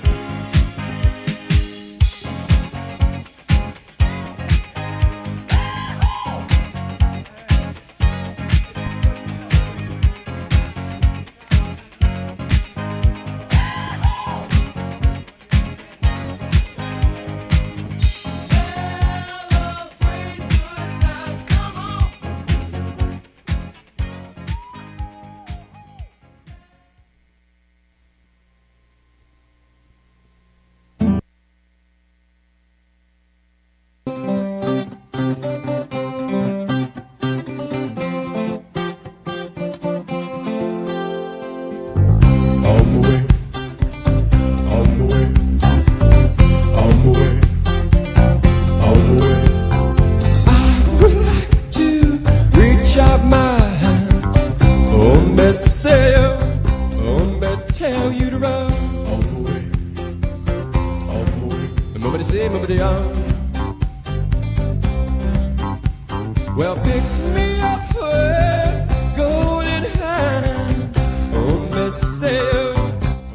Well, pick me up with golden hand. On me sail,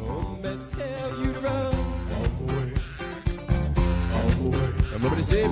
on me tell you to run. On the way, on the way. Say,